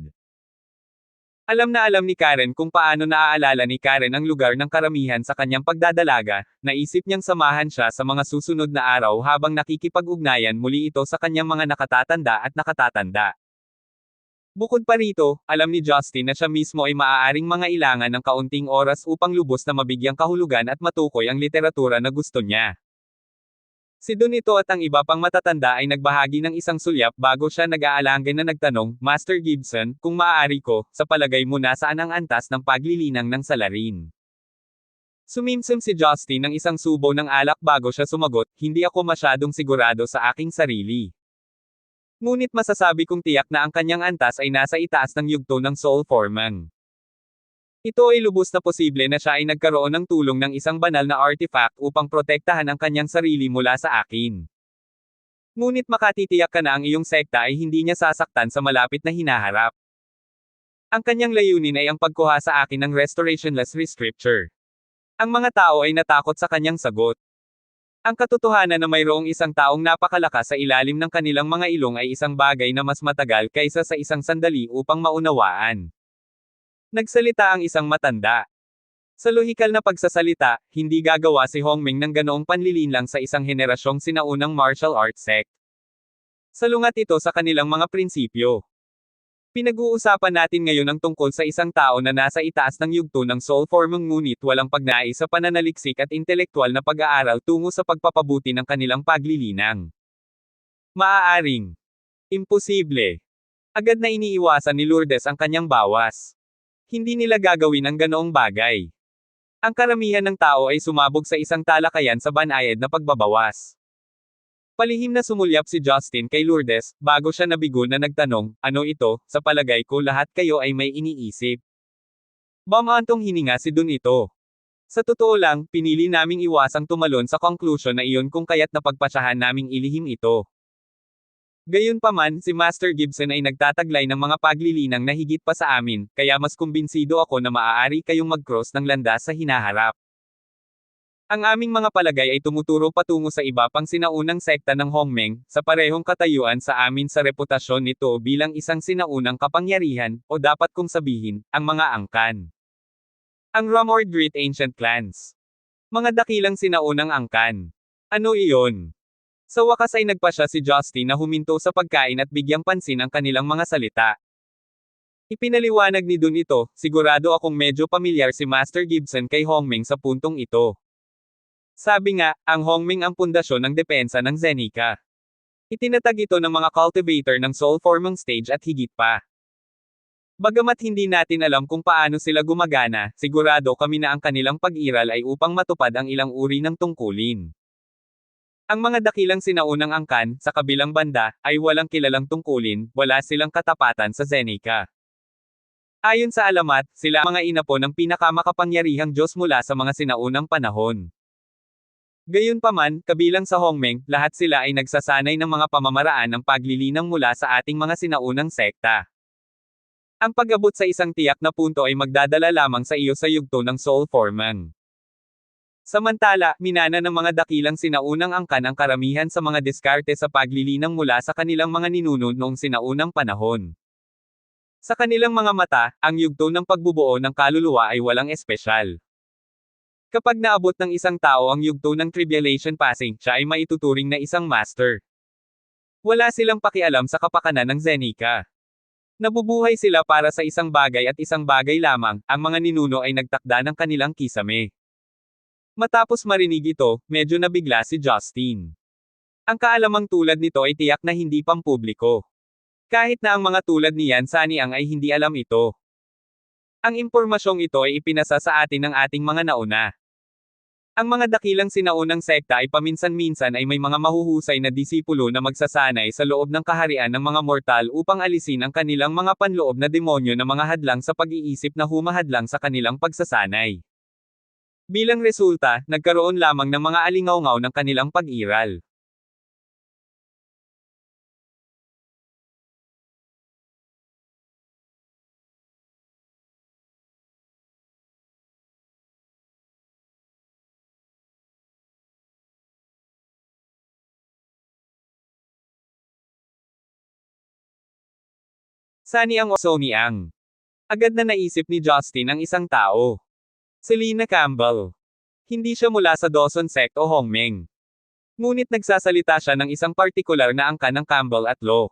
Alam na alam ni Karen kung paano naaalala ni Karen ang lugar ng karamihan sa kanyang pagdadalaga, naisip niyang samahan siya sa mga susunod na araw habang nakikipag-ugnayan muli ito sa kanyang mga nakatatanda at nakatatanda. Bukod pa rito, alam ni Justin na siya mismo ay maaaring mangailangan ng kaunting oras upang lubos na mabigyang kahulugan at matukoy ang literatura na gusto niya. Si Donito at ang iba pang matatanda ay nagbahagi ng isang sulyap bago siya nag-aalangay na nagtanong, Master Gibson, kung maaari ko, sa palagay mo nasaan ang antas ng paglilinang ng salarin? Sumimsim si Justin ng isang subo ng alak bago siya sumagot, hindi ako masyadong sigurado sa aking sarili. Ngunit masasabi kong tiyak na ang kanyang antas ay nasa itaas ng yugto ng Soul Formang. Ito ay lubos na posible na siya ay nagkaroon ng tulong ng isang banal na artifact upang protektahan ang kanyang sarili mula sa akin. Ngunit makatitiyak ka na ang iyong sekta ay hindi niya sasaktan sa malapit na hinaharap. Ang kanyang layunin ay ang pagkuha sa akin ng Restorationless Scripture. Ang mga tao ay natakot sa kanyang sagot. Ang katotohanan na mayroong isang taong napakalakas sa ilalim ng kanilang mga ilong ay isang bagay na mas matagal kaysa sa isang sandali upang maunawaan. Nagsalita ang isang matanda. Sa lohikal na pagsasalita, hindi gagawa si Hongming ng ganoong panlilinlang sa isang henerasyong sinaunang martial arts sect. Salungat ito sa kanilang mga prinsipyo. Pinag-uusapan natin ngayon ang tungkol sa isang tao na nasa itaas ng yugto ng soul forming ngunit walang pagnais sa pananaliksik at intelektual na pag-aaral tungo sa pagpapabuti ng kanilang paglilinang. Maaaring. Imposible. Agad na iniiwasan ni Lourdes ang kanyang bawas. Hindi nila gagawin ang ganoong bagay. Ang karamihan ng tao ay sumabog sa isang talakayan sa banayad na pagbabawas. Palihim na sumulyap si Justin kay Lourdes, bago siya nabigo na nagtanong, ano ito, sa palagay ko lahat kayo ay may iniisip. Bamantong hininga si Donito. Sa totoo lang, pinili naming iwasang tumalon sa conclusion na iyon kung kaya't napagpasyahan naming ilihim ito. Gayunpaman, si Master Gibson ay nagtataglay ng mga paglilinang na higit pa sa amin, kaya mas kumbinsido ako na maaari kayong mag-cross ng landas sa hinaharap. Ang aming mga palagay ay tumuturo patungo sa iba pang sinaunang sekta ng Hongmeng, sa parehong katayuan sa amin sa reputasyon nito bilang isang sinaunang kapangyarihan, o dapat kong sabihin, ang mga angkan. Ang Rumored Great Ancient Clans. Mga dakilang sinaunang angkan. Ano iyon? Sa wakas ay nagpasya si Justin na huminto sa pagkain at bigyang pansin ang kanilang mga salita. Ipinaliwanag ni Donito, sigurado akong medyo pamilyar si Master Gibson kay Hongming sa puntong ito. Sabi nga, ang Hongming ang pundasyon ng depensa ng Zenica. Itinatag ito ng mga cultivator ng soul forming stage at higit pa. Bagamat hindi natin alam kung paano sila gumagana, sigurado kami na ang kanilang pag-iral ay upang matupad ang ilang uri ng tungkulin. Ang mga dakilang sinaunang angkan, sa kabilang banda, ay walang kilalang tungkulin, wala silang katapatan sa Zenica. Ayon sa alamat, sila ang mga inapo ng pinakamakapangyarihang Diyos mula sa mga sinaunang panahon. Gayunpaman, kabilang sa Hongmeng, lahat sila ay nagsasanay ng mga pamamaraan ng paglilinang mula sa ating mga sinaunang sekta. Ang pag-abot sa isang tiyak na punto ay magdadala lamang sa iyo sa yugto ng Soul Forming. Samantala, minana ng mga dakilang sinaunang angkan ang karamihan sa mga diskarte sa paglilinang mula sa kanilang mga ninuno noong sinaunang panahon. Sa kanilang mga mata, ang yugto ng pagbubuo ng kaluluwa ay walang espesyal. Kapag naabot ng isang tao ang yugto ng tribulation passing, siya ay maituturing na isang master. Wala silang pakialam sa kapakanan ng Zenica. Nabubuhay sila para sa isang bagay at isang bagay lamang, ang mga ninuno ay nagtakda ng kanilang kisame. Matapos marinig ito, medyo nabigla si Justin. Ang kaalamang tulad nito ay tiyak na hindi pampubliko. Kahit na ang mga tulad ni Yan Saniang ay hindi alam ito. Ang impormasyong ito ay ipinasa sa atin ng ating mga nauna. Ang mga dakilang sinaunang sekta ay paminsan-minsan ay may mga mahuhusay na disipulo na magsasanay sa loob ng kaharian ng mga mortal upang alisin ang kanilang mga panloob na demonyo na mga hadlang sa pag-iisip na humahadlang sa kanilang pagsasanay. Bilang resulta, nagkaroon lamang ng mga alingawngaw ng kanilang pag-iral. Saniang o Soniang. Agad na naisip ni Justin ang isang tao. Selena Campbell. Hindi siya mula sa Dawson sect o Hongmeng. Ngunit nagsasalita siya ng isang partikular na angkan ng Campbell at Law.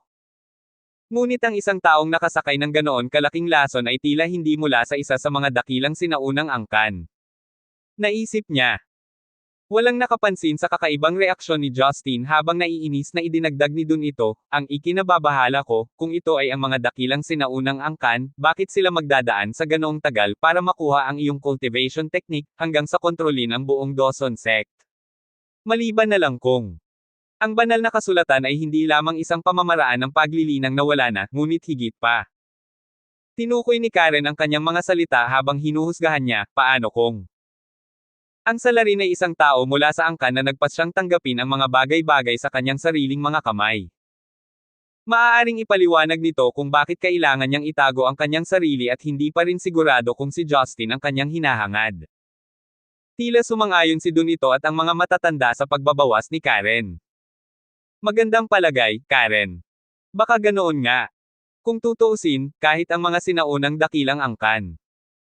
Ngunit ang isang taong nakasakay ng ganoon kalaking lason ay tila hindi mula sa isa sa mga dakilang sinaunang angkan. Naisip niya. Walang nakapansin sa kakaibang reaksyon ni Justin habang naiinis na idinagdag ni Dun ito, ang ikinababahala ko, kung ito ay ang mga dakilang sinaunang angkan, bakit sila magdadaan sa ganoong tagal para makuha ang iyong cultivation technique, hanggang sa kontrolin ang buong Dawson sect. Maliban na lang kung ang banal na kasulatan ay hindi lamang isang pamamaraan ng paglilinang nawala na, ngunit higit pa. Tinukoy ni Karen ang kanyang mga salita habang hinuhusgahan niya, paano kung ang salarin ay isang tao mula sa angkan na nagpasyang tanggapin ang mga bagay-bagay sa kanyang sariling mga kamay. Maaaring ipaliwanag nito kung bakit kailangan niyang itago ang kanyang sarili at hindi pa rin sigurado kung si Justin ang kanyang hinahangad. Tila sumang-ayon si Dun ito at ang mga matatanda sa pagbabawas ni Karen. Magandang palagay, Karen. Baka ganoon nga. Kung tutuusin, kahit ang mga sinaunang dakilang angkan,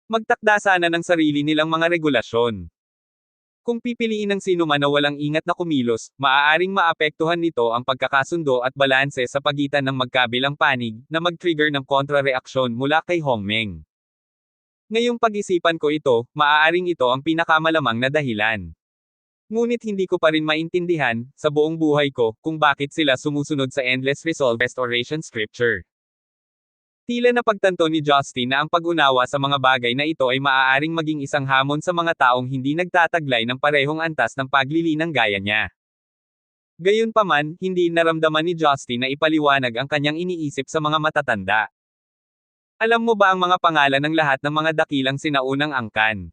magtakda sana ng sarili nilang mga regulasyon. Kung pipiliin ng sino man na walang ingat na kumilos, maaaring maapektuhan nito ang pagkakasundo at balanse sa pagitan ng magkabilang panig, na mag-trigger ng kontra-reaksyon mula kay Hongmeng. Ngayong pag-isipan ko ito, maaaring ito ang pinakamalamang na dahilan. Ngunit hindi ko pa rin maintindihan, sa buong buhay ko, kung bakit sila sumusunod sa Endless Resolve Restoration Scripture. Tila napagtanto ni Justin na ang pag-unawa sa mga bagay na ito ay maaaring maging isang hamon sa mga taong hindi nagtataglay ng parehong antas ng paglilinang gaya niya. Gayunpaman, hindi naramdaman ni Justin na ipaliwanag ang kanyang iniisip sa mga matatanda. Alam mo ba ang mga pangalan ng lahat ng mga dakilang sinaunang angkan?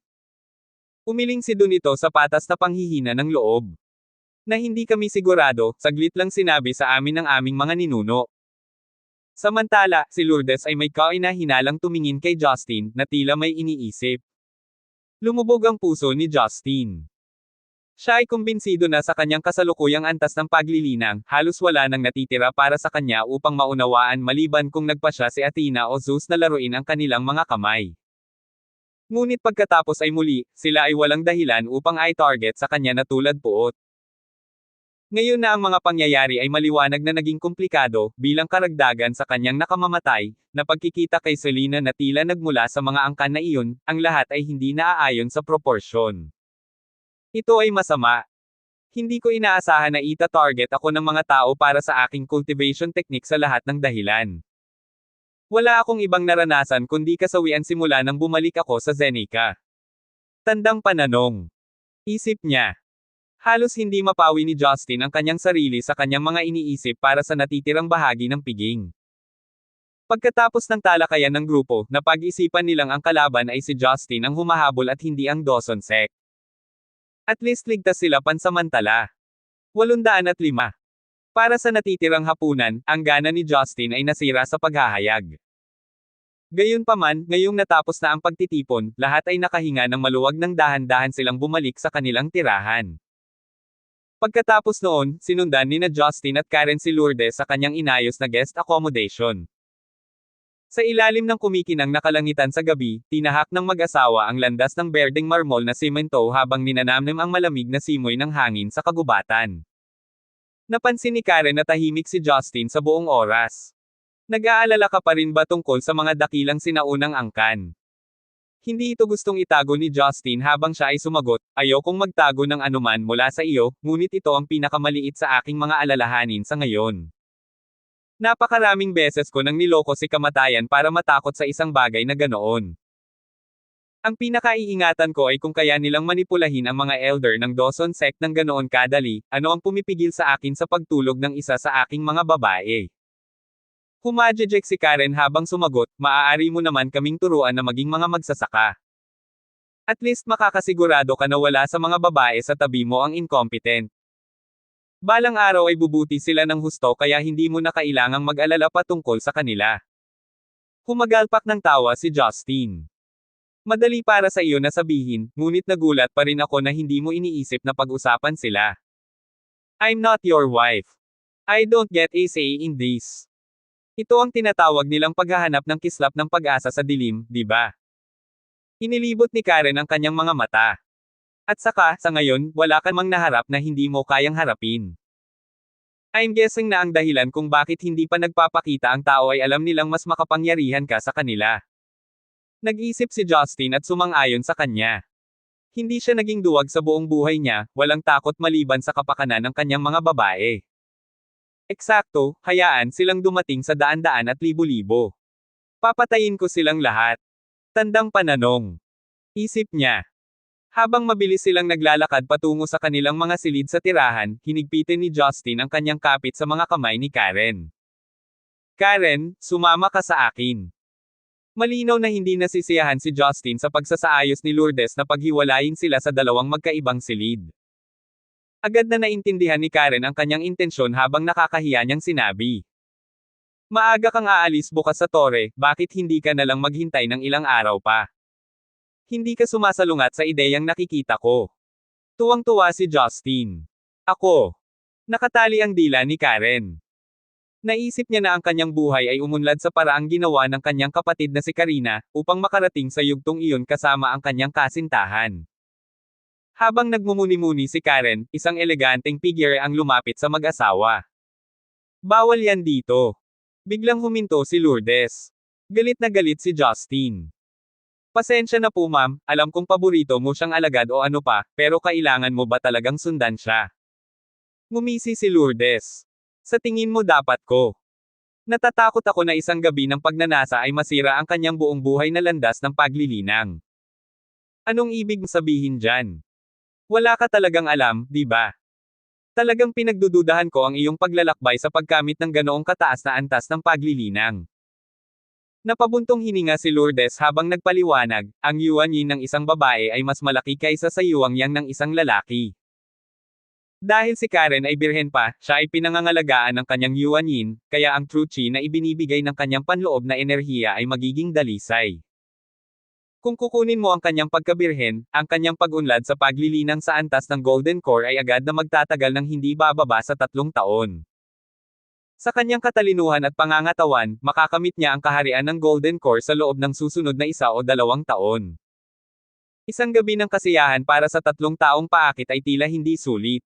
Umiling si Dun ito sa patas na panghihina ng loob. Na hindi kami sigurado, saglit lang sinabi sa amin ng aming mga ninuno. Samantala, si Lourdes ay may kaina-hinalang tumingin kay Justin, na tila may iniisip. Lumubog ang puso ni Justin. Siya ay kumbinsido na sa kanyang kasalukuyang antas ng paglilinang, halos wala nang natitira para sa kanya upang maunawaan maliban kung nagpa siya si Athena o Zeus na laruin ang kanilang mga kamay. Ngunit pagkatapos ay muli, sila ay walang dahilan upang i-target sa kanya na tulad puot. Ngayon na ang mga pangyayari ay maliwanag na naging komplikado, bilang karagdagan sa kanyang nakamamatay, na pagkikita kay Selena na tila nagmula sa mga angkan na iyon, ang lahat ay hindi naaayon sa proporsyon. Ito ay masama. Hindi ko inaasahan na ita-target ako ng mga tao para sa aking cultivation technique sa lahat ng dahilan. Wala akong ibang naranasan kundi kasawian simula nang bumalik ako sa Zenica. Tandang pananong. Isip niya. Halos hindi mapawi ni Justin ang kanyang sarili sa kanyang mga iniisip para sa natitirang bahagi ng piging. Pagkatapos ng talakayan ng grupo, napag-isipan nilang ang kalaban ay si Justin ang humahabol at hindi ang Dawson Sec. At least ligtas sila pansamantala. 805. Para sa natitirang hapunan, ang gana ni Justin ay nasira sa paghahayag. Gayunpaman, ngayong natapos na ang pagtitipon, lahat ay nakahinga ng maluwag nang dahan-dahan silang bumalik sa kanilang tirahan. Pagkatapos noon, sinundan ni na Justin at Karen si Lourdes sa kanyang inayos na guest accommodation. Sa ilalim ng kumikinang na kalangitan sa gabi, tinahak ng mag-asawa ang landas ng berdeng marmol na simento habang ninanamnam ang malamig na simoy ng hangin sa kagubatan. Napansin ni Karen na tahimik si Justin sa buong oras. Nag-aalala ka pa rin ba tungkol sa mga dakilang sinaunang angkan? Hindi ito gustong itago ni Justin habang siya ay sumagot, ayokong magtago ng anuman mula sa iyo, ngunit ito ang pinakamaliit sa aking mga alalahanin sa ngayon. Napakaraming beses ko nang niloko si kamatayan para matakot sa isang bagay na ganoon. Ang pinakaiingatan ko ay kung kaya nilang manipulahin ang mga elder ng Dawson Sect ng ganoon kadali, ano ang pumipigil sa akin sa pagtulog ng isa sa aking mga babae. Humajejek si Karen habang sumagot, maaari mo naman kaming turuan na maging mga magsasaka. At least makakasigurado ka na wala sa mga babae sa tabi mo ang incompetent. Balang araw ay bubuti sila ng husto kaya hindi mo na kailangang mag-alala patungkol sa kanila. Humagalpak ng tawa si Justin. Madali para sa iyo na sabihin, ngunit nagulat pa rin ako na hindi mo iniisip na pag-usapan sila. I'm not your wife. I don't get a say in this. Ito ang tinatawag nilang paghahanap ng kislap ng pag-asa sa dilim, di ba? Inilibot ni Karen ang kanyang mga mata. At saka, sa ngayon, wala ka mang naharap na hindi mo kayang harapin. I'm guessing na ang dahilan kung bakit hindi pa nagpapakita ang tao ay alam nilang mas makapangyarihan ka sa kanila. Nag-isip si Justin at sumang-ayon sa kanya. Hindi siya naging duwag sa buong buhay niya, walang takot maliban sa kapakanan ng kanyang mga babae. Eksakto, hayaan silang dumating sa daan-daan at libo-libo. Papatayin ko silang lahat. Tandang pananong. Isip niya. Habang mabilis silang naglalakad patungo sa kanilang mga silid sa tirahan, hinigpitin ni Justin ang kanyang kapit sa mga kamay ni Karen. Karen, sumama ka sa akin. Malinaw na hindi nasisiyahan si Justin sa pagsasaayos ni Lourdes na paghiwalayin sila sa dalawang magkaibang silid. Agad na naintindihan ni Karen ang kanyang intensyon habang nakakahiya niyang sinabi. Maaga kang aalis bukas sa tore, bakit hindi ka nalang maghintay ng ilang araw pa? Hindi ka sumasalungat sa ideyang nakikita ko. Tuwang-tuwa si Justin. Ako. Nakatali ang dila ni Karen. Naisip niya na ang kanyang buhay ay umunlad sa paraang ginawa ng kanyang kapatid na si Karina, upang makarating sa yugtong iyon kasama ang kanyang kasintahan. Habang nagmumuni-muni si Karen, isang eleganteng figure ang lumapit sa mag-asawa. Bawal yan dito. Biglang huminto si Lourdes. Galit na galit si Justin. Pasensya na po ma'am, alam kong paborito mo siyang alagad o ano pa, pero kailangan mo ba talagang sundan siya? Ngumisi si Lourdes. Sa tingin mo dapat ko. Natatakot ako na isang gabi ng pagnanasa ay masira ang kanyang buong buhay na landas ng paglilinang. Anong ibig sabihin dyan? Wala ka talagang alam, di ba? Talagang pinagdududahan ko ang iyong paglalakbay sa pagkamit ng ganoong kataas na antas ng paglilinang. Napabuntong hininga si Lourdes habang nagpaliwanag, ang yuan yin ng isang babae ay mas malaki kaysa sa yuang yang ng isang lalaki. Dahil si Karen ay birhen pa, siya ay pinangangalagaan ng kanyang yuan yin, kaya ang true chi na ibinibigay ng kanyang panloob na enerhiya ay magiging dalisay. Kung kukunin mo ang kanyang pagkabirhen, ang kanyang pag-unlad sa paglilinang sa antas ng Golden Core ay agad na magtatagal ng hindi bababa sa 3 taon. Sa kanyang katalinuhan at pangangatawan, makakamit niya ang kaharian ng Golden Core sa loob ng susunod na 1 o 2 taon. Isang gabi ng kasiyahan para sa 3 taong paakit ay tila hindi sulit.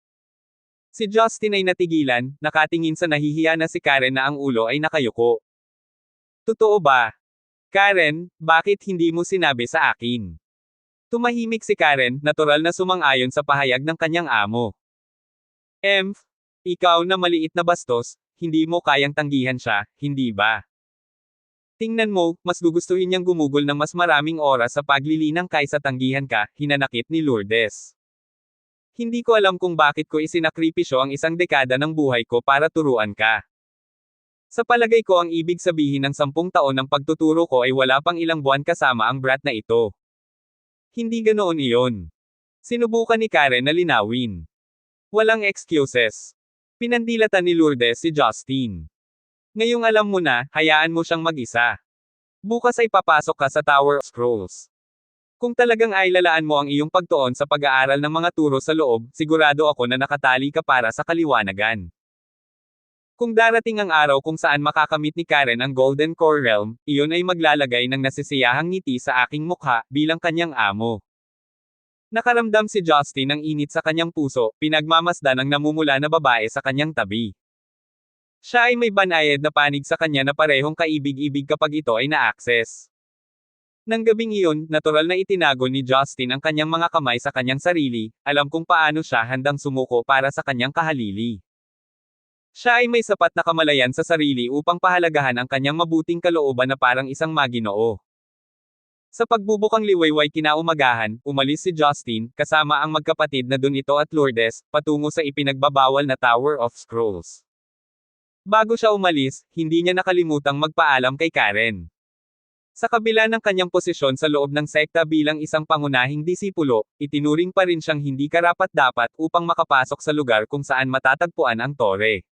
Si Justin ay natigilan, nakatingin sa nahihiya na si Karen na ang ulo ay nakayuko. Totoo ba? Karen, bakit hindi mo sinabi sa akin? Tumahimik si Karen, natural na sumang-ayon sa pahayag ng kanyang amo. Ikaw na maliit na bastos, hindi mo kayang tanggihan siya, hindi ba? Tingnan mo, mas gugustuhin niyang gumugol ng mas maraming oras sa paglilinang kaysa tanggihan ka, hinanakit ni Lourdes. Hindi ko alam kung bakit ko isinakripisyo ang 1 dekada ng buhay ko para turuan ka. Sa palagay ko ang ibig sabihin ng 10 taon ng pagtuturo ko ay wala pang ilang buwan kasama ang brat na ito. Hindi ganoon iyon. Sinubukan ni Karen na linawin. Walang excuses. Pinandilatan ni Lourdes si Justin. Ngayong alam mo na, hayaan mo siyang mag-isa. Bukas ay papasok ka sa Tower of Scrolls. Kung talagang ay lalaan mo ang iyong pagtuon sa pag-aaral ng mga turo sa loob, sigurado ako na nakatali ka para sa kaliwanagan. Kung darating ang araw kung saan makakamit ni Karen ang Golden Core Realm, iyon ay maglalagay ng nasisiyahang ngiti sa aking mukha, bilang kanyang amo. Nakaramdam si Justin ng init sa kanyang puso, pinagmamasdan ang namumula na babae sa kanyang tabi. Siya ay may banayad na panig sa kanya na parehong kaibig-ibig kapag ito ay na-access. Nang gabing iyon, natural na itinago ni Justin ang kanyang mga kamay sa kanyang sarili, alam kung paano siya handang sumuko para sa kanyang kahalili. Siya ay may sapat na kamalayan sa sarili upang pahalagahan ang kanyang mabuting kalooban na parang isang maginoo. Sa pagbubukang liwayway kinaumagahan, umalis si Justin, kasama ang magkapatid na Donito at Lourdes, patungo sa ipinagbabawal na Tower of Scrolls. Bago siya umalis, hindi niya nakalimutang magpaalam kay Karen. Sa kabila ng kanyang posisyon sa loob ng sekta bilang isang pangunahing disipulo, itinuring pa rin siyang hindi karapat-dapat upang makapasok sa lugar kung saan matatagpuan ang tore.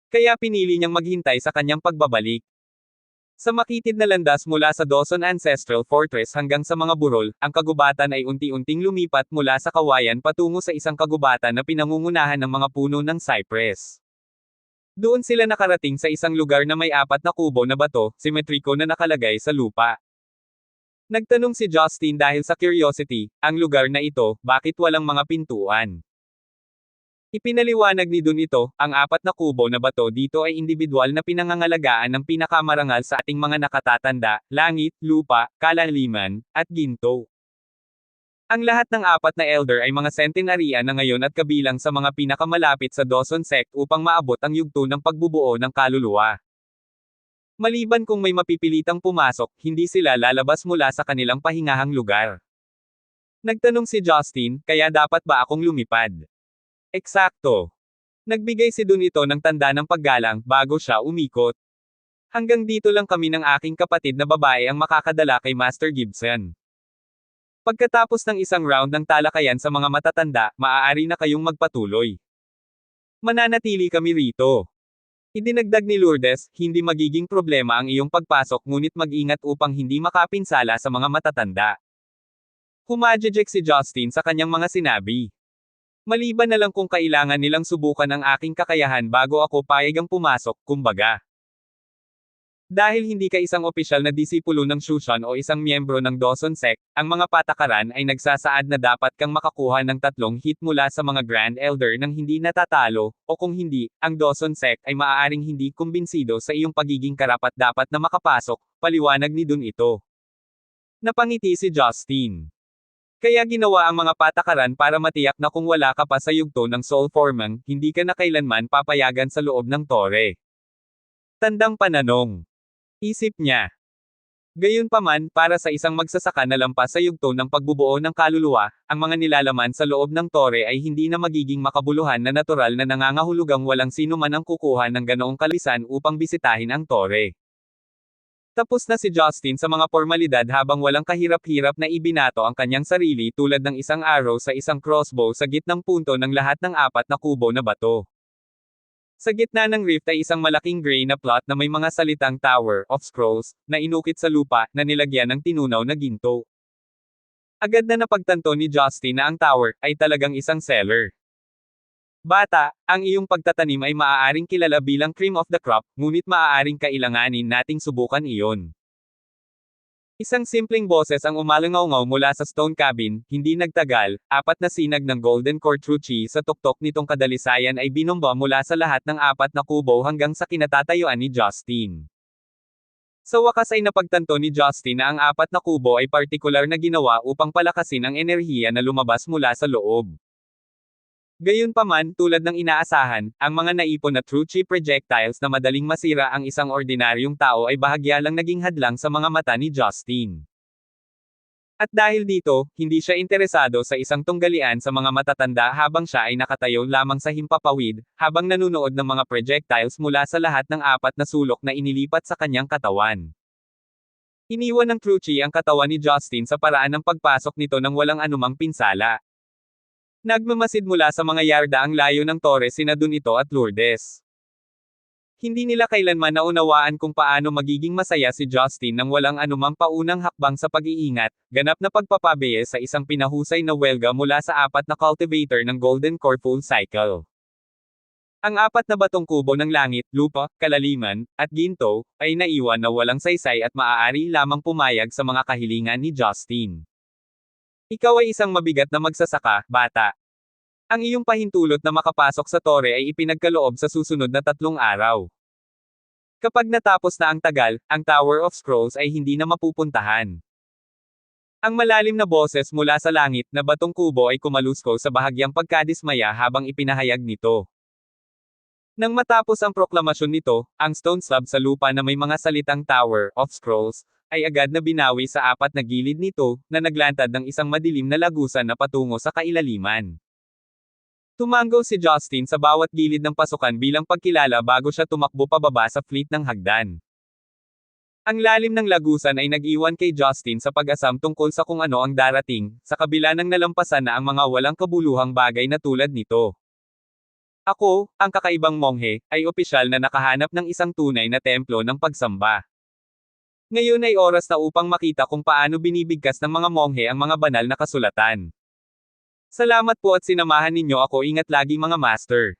Kaya pinili niyang maghintay sa kanyang pagbabalik. Sa makitid na landas mula sa Dawson Ancestral Fortress hanggang sa mga burol, ang kagubatan ay unti-unting lumipat mula sa kawayan patungo sa isang kagubatan na pinangungunahan ng mga puno ng cypress. Doon sila nakarating sa isang lugar na may 4 na kubo na bato, simetriko na nakalagay sa lupa. Nagtanong si Justin dahil sa curiosity, ang lugar na ito, bakit walang mga pintuan? Ipinaliwanag ni Donito, ang 4 na kubo na bato dito ay individual na pinangangalagaan ng pinakamarangal sa ating mga nakatatanda, langit, lupa, kalaliman, at ginto. Ang lahat ng 4 na elder ay mga centenarian na ngayon at kabilang sa mga pinakamalapit sa Dawson sect upang maabot ang yugto ng pagbubuo ng kaluluwa. Maliban kung may mapipilitang pumasok, hindi sila lalabas mula sa kanilang pahingahang lugar. Nagtanong si Justin, kaya dapat ba akong lumipad? Eksakto. Nagbigay si Donito ng tanda ng paggalang, bago siya umikot. Hanggang dito lang kami ng aking kapatid na babae ang makakadala kay Master Gibson. Pagkatapos ng isang round ng talakayan sa mga matatanda, maaari na kayong magpatuloy. Mananatili kami rito. Idinagdag ni Lourdes, hindi magiging problema ang iyong pagpasok ngunit mag-ingat upang hindi makapinsala sa mga matatanda. Humajejek si Justin sa kanyang mga sinabi. Maliban na lang kung kailangan nilang subukan ang aking kakayahan bago ako payagang pumasok, kumbaga. Dahil hindi ka isang opisyal na disipulo ng Shushan o isang miyembro ng Dawson sect, ang mga patakaran ay nagsasaad na dapat kang makakuha ng 3 hit mula sa mga Grand Elder nang hindi natatalo, o kung hindi, ang Dawson sect ay maaaring hindi kumbinsido sa iyong pagiging karapat-dapat na makapasok, paliwanag ni Donito. Napangiti si Justin. Kaya ginawa ang mga patakaran para matiyak na kung wala ka pa sa yugto ng Soul Formang, hindi ka na kailanman papayagan sa loob ng tore. Tandang pananong. Isip niya. Gayunpaman, para sa isang magsasaka na lampas sa yugto ng pagbubuo ng kaluluwa, ang mga nilalaman sa loob ng tore ay hindi na magiging makabuluhan na natural na nangangahulugang walang sino man ang kukuha ng ganoong kalisan upang bisitahin ang tore. Tapos na si Justin sa mga formalidad habang walang kahirap-hirap na ibinato ang kanyang sarili tulad ng isang arrow sa isang crossbow sa gitnang punto ng lahat ng 4 na kubo na bato. Sa gitna ng rift ay isang malaking gray na plot na may mga salitang Tower of Scrolls, na inukit sa lupa, na nilagyan ng tinunaw na ginto. Agad na napagtanto ni Justin na ang tower, ay talagang isang cellar. Bata, ang iyong pagtatanim ay maaaring kilala bilang cream of the crop, ngunit maaaring kailanganin nating subukan iyon. Isang simpleng boses ang umalangaw-ngaw mula sa stone cabin, hindi nagtagal, 4 na sinag ng Golden Core True Chi sa tuktok nitong kadalisayan ay binomba mula sa lahat ng 4 na kubo hanggang sa kinatatayuan ni Justin. Sa wakas ay napagtanto ni Justin na ang 4 na kubo ay partikular na ginawa upang palakasin ang enerhiya na lumabas mula sa loob. Gayunpaman, tulad ng inaasahan, ang mga naipon na True Chi projectiles na madaling masira ang isang ordinaryong tao ay bahagya lang naging hadlang sa mga mata ni Justin. At dahil dito, hindi siya interesado sa isang tunggalian sa mga matatanda habang siya ay nakatayo lamang sa himpapawid, habang nanunood ng mga projectiles mula sa lahat ng apat na sulok na inilipat sa kanyang katawan. Iniwan ng Cruci ang katawan ni Justin sa paraan ng pagpasok nito nang walang anumang pinsala. Nagmamasid mula sa mga yarda ang layo ng Torres sina Dunito at Lourdes. Hindi nila kailanman naunawaan kung paano magiging masaya si Justin nang walang anumang paunang hakbang sa pag-iingat, ganap na pagpapabeya sa isang pinahusay na welga mula sa apat na cultivator ng Golden Core Full Cycle. Ang apat na batong kubo ng langit, lupa, kalaliman, at ginto, ay naiwan na walang saysay at maaari lamang pumayag sa mga kahilingan ni Justin. Ikaw ay isang mabigat na magsasaka, bata. Ang iyong pahintulot na makapasok sa tore ay ipinagkaloob sa susunod na 3 araw. Kapag natapos na ang tagal, ang Tower of Scrolls ay hindi na mapupuntahan. Ang malalim na boses mula sa langit na batong kubo ay kumalusko sa bahagyang pagkadismaya habang ipinahayag nito. Nang matapos ang proklamasyon nito, ang stone slab sa lupa na may mga salitang Tower of Scrolls ay agad na binawi sa apat na gilid nito, na naglantad ng isang madilim na lagusan na patungo sa kailaliman. Tumanggo si Justin sa bawat gilid ng pasukan bilang pagkilala bago siya tumakbo pababa sa fleet ng hagdan. Ang lalim ng lagusan ay nag-iwan kay Justin sa pag-asam tungkol sa kung ano ang darating, sa kabila ng nalampasan na ang mga walang kabuluhang bagay na tulad nito. Ako, ang kakaibang monghe, ay opisyal na nakahanap ng isang tunay na templo ng pagsamba. Ngayon ay oras na upang makita kung paano binibigkas ng mga monghe ang mga banal na kasulatan. Salamat po at sinamahan ninyo ako. Ingat lagi mga master.